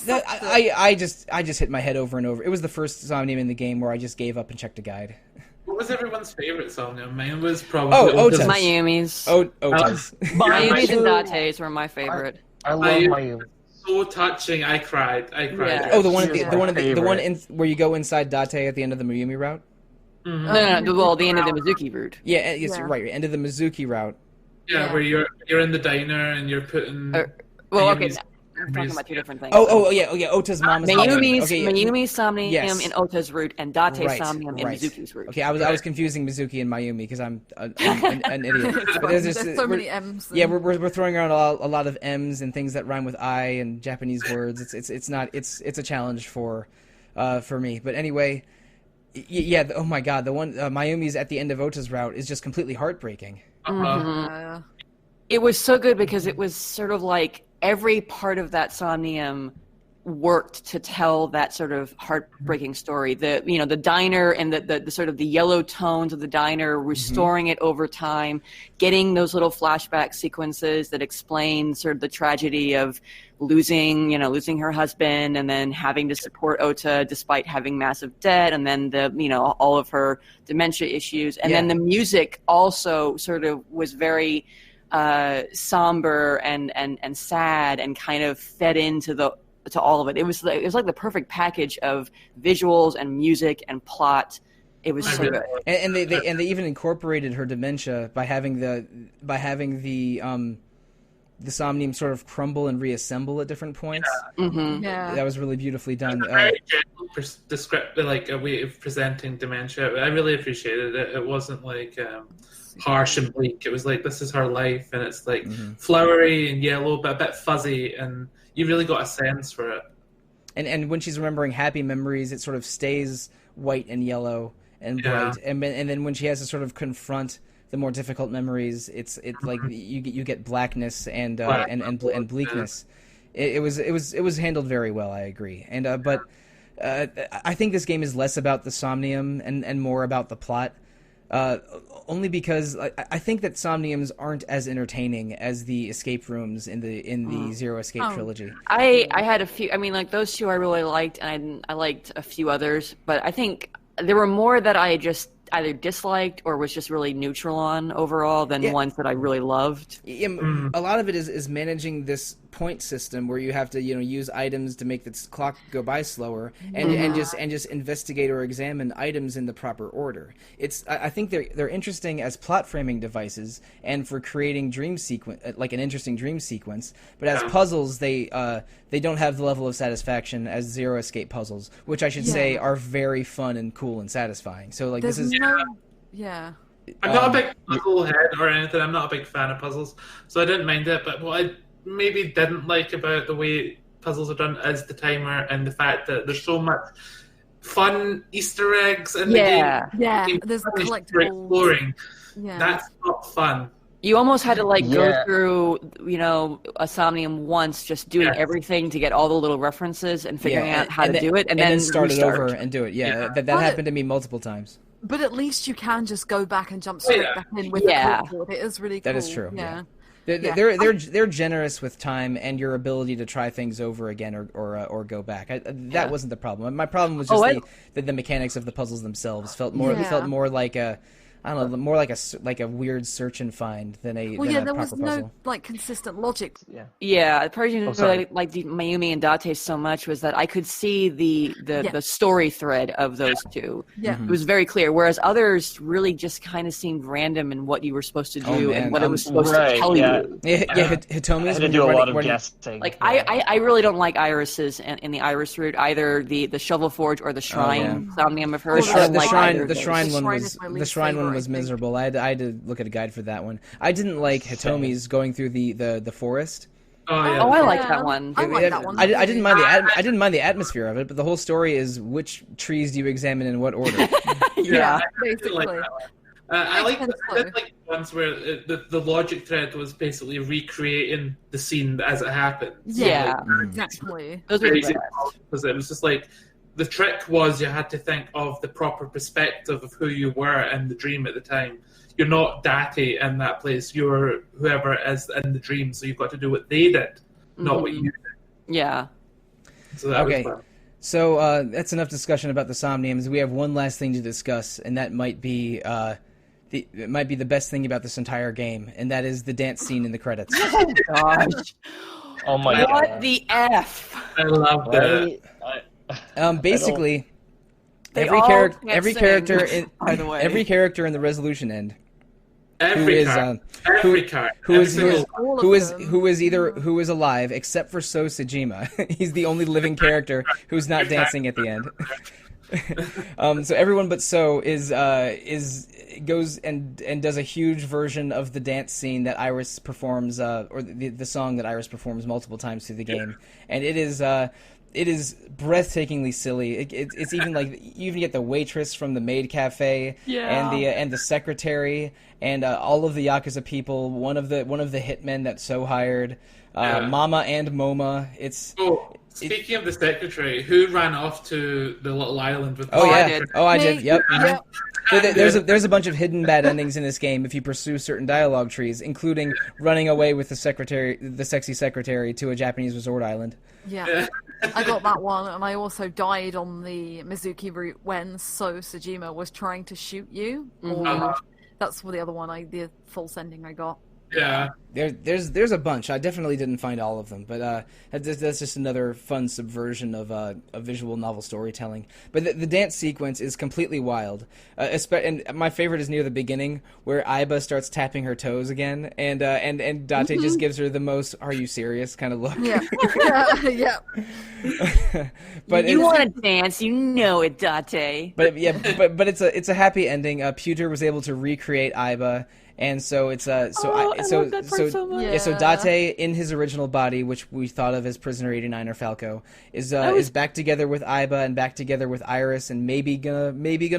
I just hit my head over and over. It was the first Somnium in the game where I just gave up and checked a guide. What was everyone's favorite Somnium? Mine was probably Ota's. Mayumi's. Ota's. Mayumi's and Date's were my favorite. I love Mayumi. So touching. I cried. Yeah. Oh, the one where you go inside Date at the end of the Mayumi route. Mm-hmm. No. Well, the end of the Mizuki route. Yeah, it's right. End of the Mizuki route. Yeah, where you're in the diner and you're putting. Well, okay. Mayumi's I'm talking about two different things. Yeah. Ota's mom is Mayumi's Somnium Yes. in Ota's route and Date's Right, Somnium in right. Mizuki's route. Okay, I was confusing Mizuki and Mayumi because I'm an idiot. But There's so many M's. Yeah, we're throwing around a lot of M's and things that rhyme with I and Japanese words. It's a challenge for me. But anyway, yeah. Oh my God, the one Mayumi's at the end of Ota's route is just completely heartbreaking. It was so good because it was sort of like every part of that Somnium worked to tell that sort of heartbreaking story. The diner and the sort of the yellow tones of the diner, restoring it over time, getting those little flashback sequences that explain sort of the tragedy of losing her husband and then having to support Ota despite having massive debt, and then all of her dementia issues. And then the music also sort of was very somber and sad and kind of fed into all of it. It was like the perfect package of visuals and music and plot. It was so good. And they even incorporated her dementia by having the Somnium sort of crumble and reassemble at different points. Yeah. That was really beautifully done. Very gentle descriptive, like a way of presenting dementia. I really appreciated it. It wasn't like harsh and bleak. It was like, this is her life, and it's like flowery and yellow, but a bit fuzzy, and you really got a sense for it. And when she's remembering happy memories, it sort of stays white and yellow and bright. And then when she has to sort of confront the more difficult memories, it's like you get blackness and bleakness. It was handled very well. I agree. And but I think this game is less about the Somnium and more about the plot. Only because I think that Somniums aren't as entertaining as the escape rooms in the Zero Escape trilogy. I had a few. I mean, like those two I really liked, and I liked a few others. But I think there were more that I just either disliked or was just really neutral on overall than ones that I really loved. A lot of it is managing this point system where you have to use items to make the clock go by slower and just investigate or examine items in the proper order. I think they're interesting as plot framing devices and for creating dream sequence, like an interesting dream sequence. But as puzzles, they don't have the level of satisfaction as Zero Escape puzzles, which I should say are very fun and cool and satisfying. So like I'm not a big puzzle head or anything. I'm not a big fan of puzzles, so I didn't mind it. But what I maybe didn't like about the way puzzles are done is the timer and the fact that there's so much fun Easter eggs in the game. Yeah, there's the collectibles. Exploring. Yeah. That's not fun. You almost had to go through, a Somnium once, just doing everything to get all the little references and figuring out how to do it, and then start restart. it over and do it. That happened to me multiple times. But at least you can just go back and jump straight back in with the clipboard. It is really cool. That is true. Yeah. They're generous with time and your ability to try things over again or go back. That wasn't the problem. My problem was just the mechanics of the puzzles themselves felt more like a. I don't know, more like a weird search and find than a there was puzzle. no consistent logic. The part I liked Mayumi and Date so much was that I could see the story thread of those two. Yeah. It was very clear, whereas others really just kind of seemed random in what you were supposed to do and what it was supposed to tell you. Hitomi's had to do a lot of guessing. Like I really don't like irises in the Iris route, either the Shovel Forge or the Shrine Somnium of hers. The Shrine one was miserable. I had to look at a guide for that one. I didn't like Hitomi's going through the forest. Oh yeah. Oh, I like Yeah. that one. I like that one. I didn't mind I didn't mind the atmosphere of it, but the whole story is which trees do you examine in what order? Yeah. I did like Basically. that one. I Makes like sense, I did like the ones where the logic thread was basically recreating the scene as it happened. Yeah. Exactly. Those were the Crazy best. because it was just like the trick was you had to think of the proper perspective of who you were in the dream at the time. You're not Dati in that place. You're whoever is in the dream, so you've got to do what they did, not what you did. Yeah. So that Okay. was fun. So that's enough discussion about the Somniums. We have one last thing to discuss, and that might be it might be the best thing about this entire game, and that is the dance scene in the credits. Oh gosh. Oh my What god. the F? I loved it. Basically, They every all character, can't every sing, character in by the way. every character in the resolution end Every is, card. Every card. who is Every single All of them. who is alive except for So Sejima. He's the only living character who's not dancing at the end. So everyone but So is goes and does a huge version of the dance scene that Iris performs, or the song that Iris performs multiple times through the game, and it is breathtakingly silly. It's even like you even get the waitress from the maid cafe, and the secretary, and all of the Yakuza people. One of the hitmen that So hired, Mama and Moma. Oh, speaking of the secretary, who ran off to the little island with? Oh the yeah, secretary? I did. Yep. Yep. There's a bunch of hidden bad endings in this game if you pursue certain dialogue trees, including running away with the sexy secretary, to a Japanese resort island. Yeah. I got that one, and I also died on the Mizuki route when So Sejima was trying to shoot you. Or that's for the other one. The false ending I got. Yeah. There's a bunch. I definitely didn't find all of them, but that's just another fun subversion of visual novel storytelling. But the dance sequence is completely wild. And my favorite is near the beginning, where Aiba starts tapping her toes again, and Date just gives her the most "Are you serious?" kind of look. Yeah. Yeah. But you want to dance, you know it, Date. But it's a happy ending. Pewter was able to recreate Aiba. And so it's I love that part so much. So Date in his original body, which we thought of as Prisoner 89 or Falco, is back together with Aiba and back together with Iris, and maybe gonna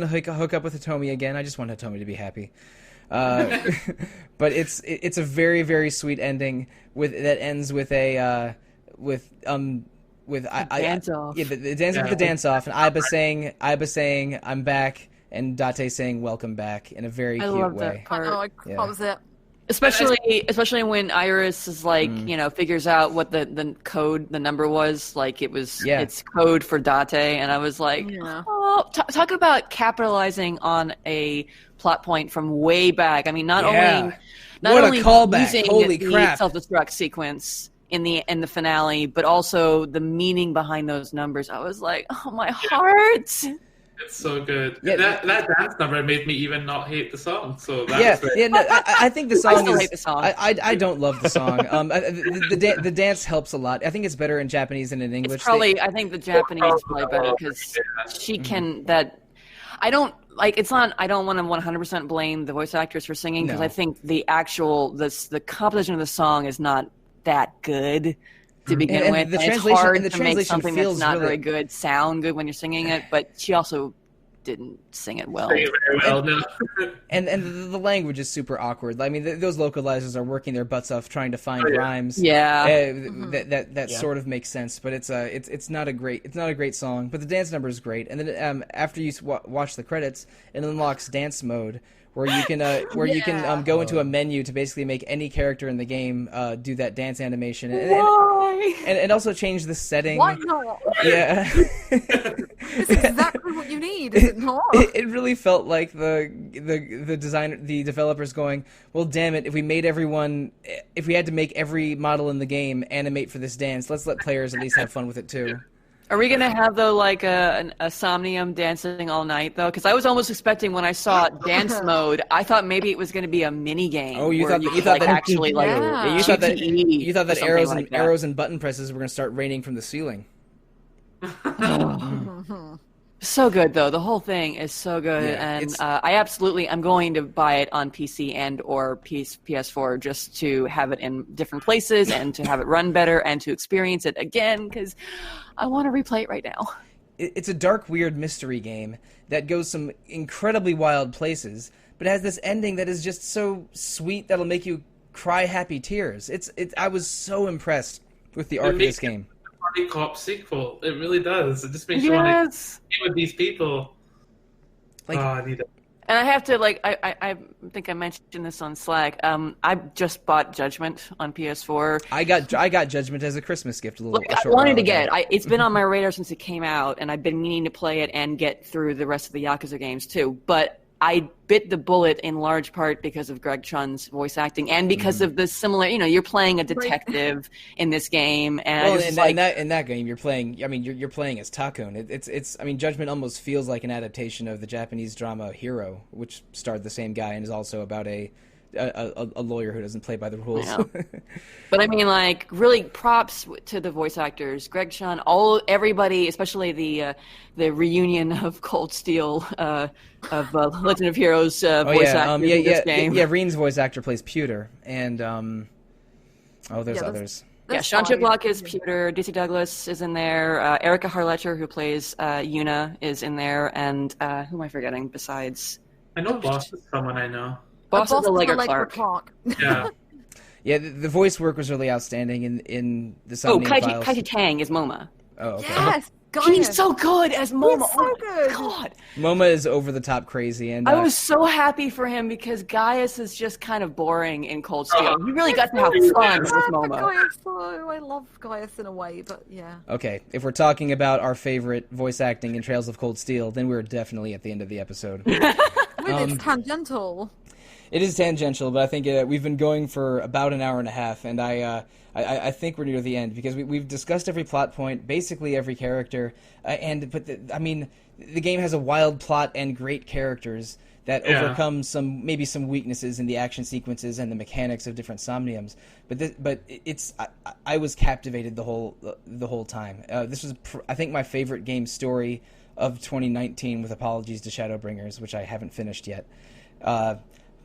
hook up with Hitomi again. I just want Hitomi to be happy. But it's a very, very sweet ending that ends with a dance off. Yeah, the dance with the dance off, and Aiba saying I'm back. And Date saying "Welcome back" in a very cute love way. that part. That was it. Especially when Iris is like, figures out what the number was. Like it's code for Date, and I was like, talk about capitalizing on a plot point from way back. I mean, not only callback. using Holy the crap. self-destruct sequence in the finale, but also the meaning behind those numbers. I was like, oh my heart. It's so good. Yeah. That dance number made me even not hate the song. So I think the song I still hate the song. I don't love the song. The dance helps a lot. I think it's better in Japanese than in English. It's probably I think the Japanese is probably better because she can that. I don't like. It's not. I don't want to 100% blame the voice actors for singing because I think the composition of the song is not that good to begin with. The it's hard and the to make translation something feels that's not really very good sound good when you're singing it, but she also didn't sing it well. Very well, no. And the language is super awkward. I mean, those localizers are working their butts off trying to find rhymes. Yeah, that sort of makes sense, but it's not a great song. But the dance number is great. And then after you watch the credits, it unlocks dance mode, where you can go into a menu to basically make any character in the game do that dance animation. And also change the setting. Why not? Yeah. It's exactly what you need, is it not? It really felt like the developers going, well, damn it, if we had to make every model in the game animate for this dance, let's let players at least have fun with it too. Are we gonna have though like a Somnium dancing all night though? Because I was almost expecting when I saw dance mode, I thought maybe it was gonna be a mini game. Oh, you thought that actually like Yeah. you thought that something arrows like and that. arrows and button presses were gonna start raining from the ceiling. So good though. The whole thing is so good, Yeah, and I'm going to buy it on PC and or PS4 just to have it in different places and to have it run better and to experience it again because I want to replay it right now. It's a dark, weird mystery game that goes some incredibly wild places, but has this ending that is just so sweet that'll make you cry happy tears. I was so impressed with the art of this game. Funny Cop sequel. It really does. It just makes you want to be with these people. Like, I need it. And I have to I think I mentioned this on Slack. I just bought Judgment on PS4. I got Judgment as a Christmas gift. I wanted to get. It's been on my radar since it came out, and I've been meaning to play it and get through the rest of the Yakuza games too. But I bit the bullet in large part because of Greg Chun's voice acting and because of the similar. You're playing a detective in this game, and in that game you're playing. I mean, you're playing as Takun. It's. I mean, Judgment almost feels like an adaptation of the Japanese drama Hero, which starred the same guy and is also about a lawyer who doesn't play by the rules. Yeah. But I mean, really props to the voice actors, Greg Chun, everybody, especially the reunion of Cold Steel of Legend of Heroes voice actors in this game. Yeah, Reen's voice actor plays Pewter, and there's others. Sean Chiplock is Pewter. DC Douglas is in there. Erica Harlecher, who plays Yuna, is in there, and who am I forgetting besides? I know Boss is someone I know. Boss is Allegra Clark. Yeah. Yeah, the voice work was really outstanding in the Somnium Files. Kaiji Tang is Moma. Oh, okay. Yes, he's so good as Moma. He's so good. God. Moma is over the top crazy, and I was so happy for him because Gaius is just kind of boring in Cold Steel. You really got to have fun with Moma. Gaius, I love Gaius in a way, but yeah. Okay, if we're talking about our favorite voice acting in Trails of Cold Steel, then we're definitely at the end of the episode. It's tangential. It is tangential, but I think we've been going for about an hour and a half, and I think we're near the end because we've discussed every plot point, basically every character, the game has a wild plot and great characters that overcome maybe some weaknesses in the action sequences and the mechanics of different Somniums. But I was captivated the whole time. This was I think my favorite game story of 2019, with apologies to Shadowbringers, which I haven't finished yet.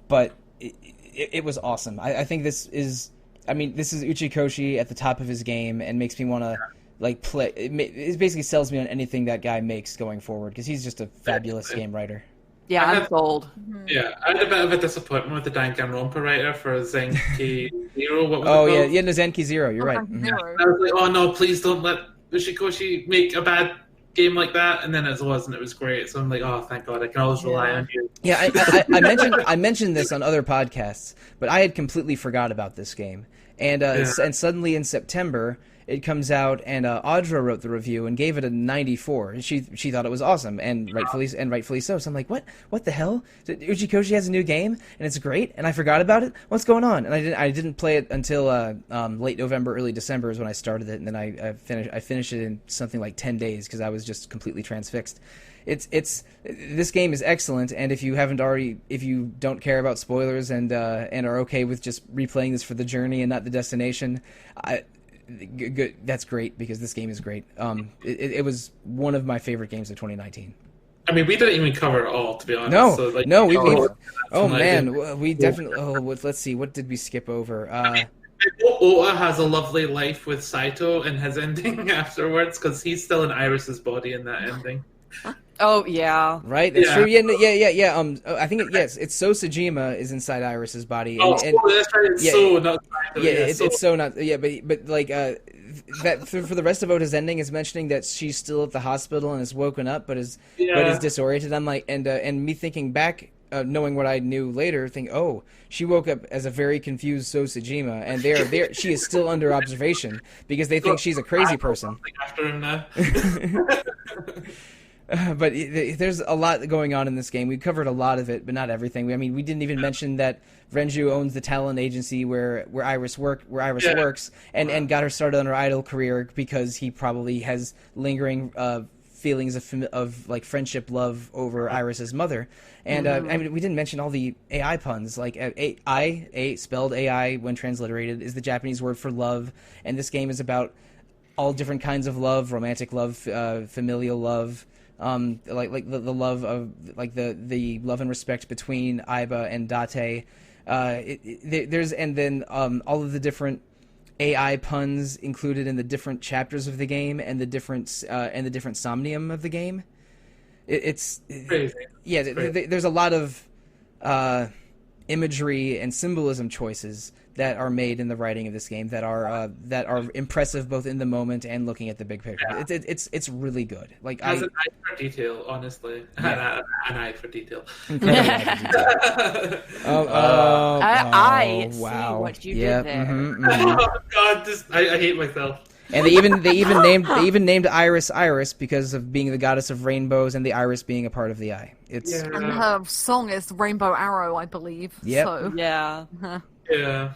But it was awesome. I think this is Uchikoshi at the top of his game and makes me want to play. It basically sells me on anything that guy makes going forward because he's just a fabulous game writer. Yeah, I'm sold. Yeah, I had a bit of a disappointment with the Danganronpa writer for Zenki Zero. What was it called? No, Zenki Zero. You're right. I was like, oh no, please don't let Uchikoshi make a bad game like that, and then it was, and it was great. So I'm like, oh, thank God, I can always rely on you. Yeah, I mentioned this on other podcasts, but I had completely forgot about this game, and suddenly in September it comes out, and Audra wrote the review and gave it a 94. She thought it was awesome, and rightfully so. So I'm like, what the hell? Uchikoshi has a new game and it's great, and I forgot about it. What's going on? And I didn't play it until late November, early December is when I started it, and then I finished it in something like 10 days because I was just completely transfixed. This game is excellent, and if you don't care about spoilers and are okay with just replaying this for the journey and not the destination, good. That's great because this game is great. It was one of my favorite games of 2019. I mean, we didn't even cover it all, to be honest. No, so, we definitely. Let's see, what did we skip over? Ota has a lovely life with Saito in his ending afterwards because he's still in Iris's body in that ending. Oh yeah, right. That's true. Yeah. I think it's So Sejima is inside Iris's body. That's right. It's So not. It's So not. Yeah, but that for the rest of Ota's ending is mentioning that she's still at the hospital and is woken up, but is disoriented. I'm like, and me thinking back, knowing what I knew later, she woke up as a very confused So Sejima, and there she is still under observation because they think she's a crazy person. After him now. But there's a lot going on in this game. We covered a lot of it, but not everything. We didn't even mention that Renju owns the talent agency where Iris works, and got her started on her idol career because he probably has lingering feelings of like friendship, love over Iris's mother. And we didn't mention all the AI puns. Like A spelled AI when transliterated is the Japanese word for love, and this game is about all different kinds of love: romantic love, familial love. like the love of like the love and respect between Aiba and Date. There's and then all of the different AI puns included in the different chapters of the game and the different Somnium of the game. It's Crazy. Yeah, It's crazy. there's a lot of imagery and symbolism choices that are made in the writing of this game that are impressive both in the moment and looking at the big picture. Yeah. It's really good. Like It has an eye for detail, honestly. Yeah. An eye for detail. I see wow. what you Yep, did there. Oh God, I hate myself. And they even named Iris because of being the goddess of rainbows and the iris being a part of the eye. It's Yeah. And her song is Rainbow Arrow, I believe. Yep. So, Yeah. Yeah.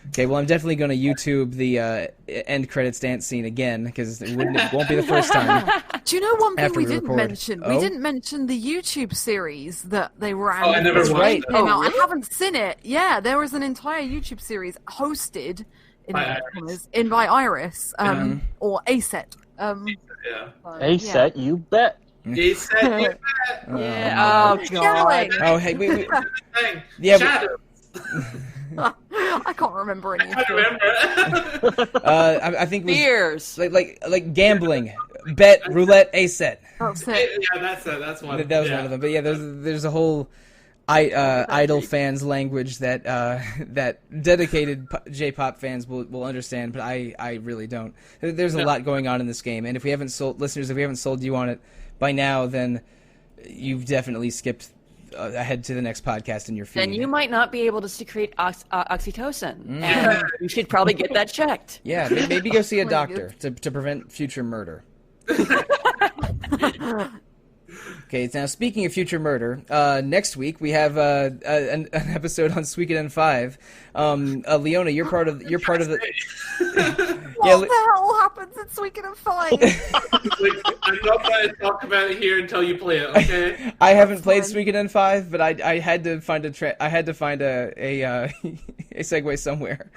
okay. Well, I'm definitely going to YouTube the end credits dance scene again because it won't be the first time. do you know one thing After we we didn't record. mention? Oh? We didn't mention the YouTube series that they ran. Oh, I never before watched it that. came Oh, out. really? I haven't seen it. Yeah, there was an entire YouTube series hosted By by Iris, Mhm. or ASET. Yeah. Hey, set, you bet. He said you Yeah. Oh God. Oh, hey, wait. thing. Yeah, Shadow. I can't remember any of I them. remember. I think it was Fears. like gambling, bet, roulette, a set. That's it. Yeah, that's it. That's one. That was one of them. But yeah, there's a whole idol fans language that dedicated J-pop fans will understand, but I really don't. There's a lot going on in this game, and if we haven't sold you on it by now, then you've definitely skipped ahead to the next podcast in your feed. Then you might not be able to secrete oxytocin, and you should probably get that checked. Yeah, maybe go see a Really doctor to prevent future murder. Okay, now speaking of future murder, next week we have an episode on Suikoden 5. Leona, you're part of the. What the hell happens in Suikoden 5? Like, I'm not going to talk about it here until you play it. Okay. I haven't played fine. Suikoden 5, but I had to find a segue somewhere.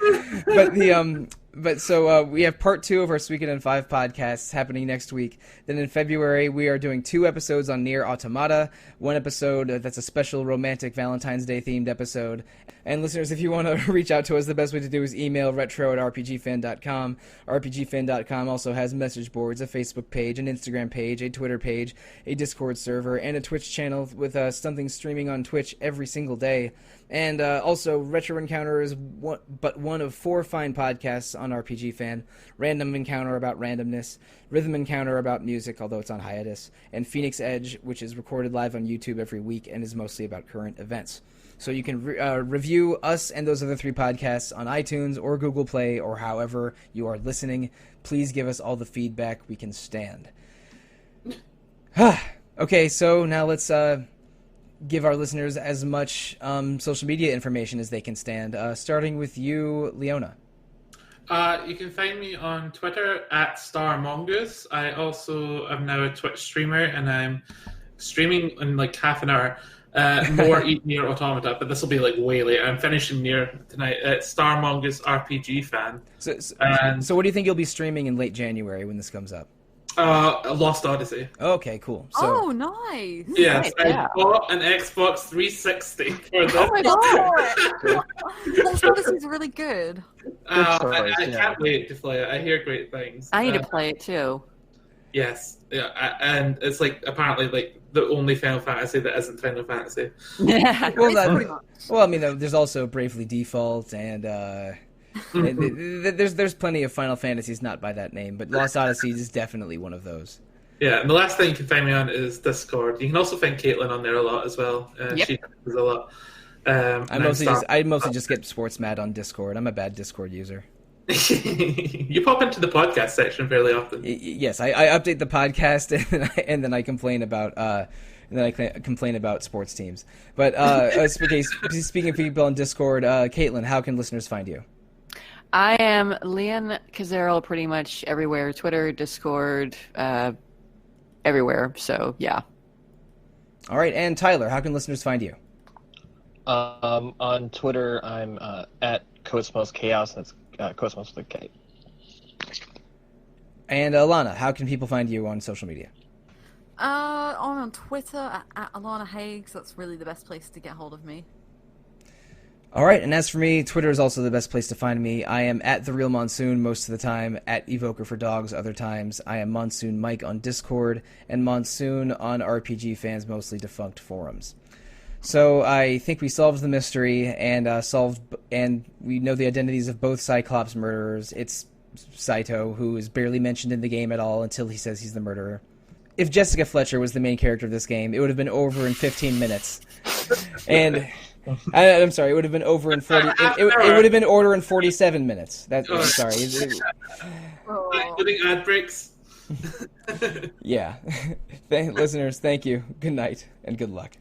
But so we have part 2 of our Suikoden 5 podcasts happening next week. Then in February we are doing 2 episodes on Nier Automata, 1 episode that's a special romantic Valentine's Day themed episode. And listeners, if you want to reach out to us, the best way to do is email retro@rpgfan.com. rpgfan.com also has message boards, a Facebook page, an Instagram page, a Twitter page, a Discord server, and a Twitch channel with something streaming on Twitch every single day. And also, Retro Encounter is one of 4 fine podcasts on RPG Fan. Random Encounter about randomness, Rhythm Encounter about music, although it's on hiatus, and Phoenix Edge, which is recorded live on YouTube every week and is mostly about current events. So you can review us and those other 3 podcasts on iTunes or Google Play or however you are listening. Please give us all the feedback we can stand. Okay, so now let's give our listeners as much social media information as they can stand. Starting with you, Leona. You can find me on Twitter @StarMongoose. I also am now a Twitch streamer, and I'm streaming in like half an hour. More Nier Automata, but this will be like way later. I'm finishing Nier tonight. StarMongoose RPG Fan. So what do you think you'll be streaming in late January when this comes up? Lost Odyssey. Okay, cool. So, Oh, nice. Yes, Nice, yeah. I bought an Xbox 360 for this. Oh my god! Lost Odyssey's really good. I yeah. can't wait to play it. I hear great things. I need to play it too. Yes, yeah, and it's like apparently like the only Final Fantasy that isn't Final Fantasy. Yeah. well, It's pretty much. well, I mean, there's also Bravely Default, and there's plenty of Final Fantasies not by that name, but Lost Odyssey is definitely one of those. Yeah, and the last thing you can find me on is Discord. You can also find Caitlin on there a lot as well. Yep. She does a lot. I mostly just get sports mad on Discord. I'm a bad Discord user. You pop into the podcast section fairly often. Yes, I update the podcast and then I complain about complain about sports teams. But okay, speaking of people on Discord, Caitlin, how can listeners find you? I am Leon Kazerl pretty much everywhere. Twitter, Discord, everywhere. So, yeah. All right, and Tyler, how can listeners find you? On Twitter, I'm at Cosmos Chaos. That's Cosmos with a K. And Alana, how can people find you on social media? I'm on Twitter at Alana Hagues. That's really the best place to get hold of me. All right, and as for me, Twitter is also the best place to find me. I am at The Real Monsoon most of the time, at Evoker for Dogs other times. I am Monsoon Mike on Discord, and Monsoon on RPG Fans Mostly Defunct forums. So I think we solved the mystery, and we know the identities of both Cyclops murderers. It's Saito, who is barely mentioned in the game at all until he says he's the murderer. If Jessica Fletcher was the main character of this game, it would have been over in 15 minutes. And I'm sorry, it would have been over in 40. It would have been order in 47 minutes. I'm sorry. Including ad breaks. Yeah. Listeners, thank you. Good night and good luck.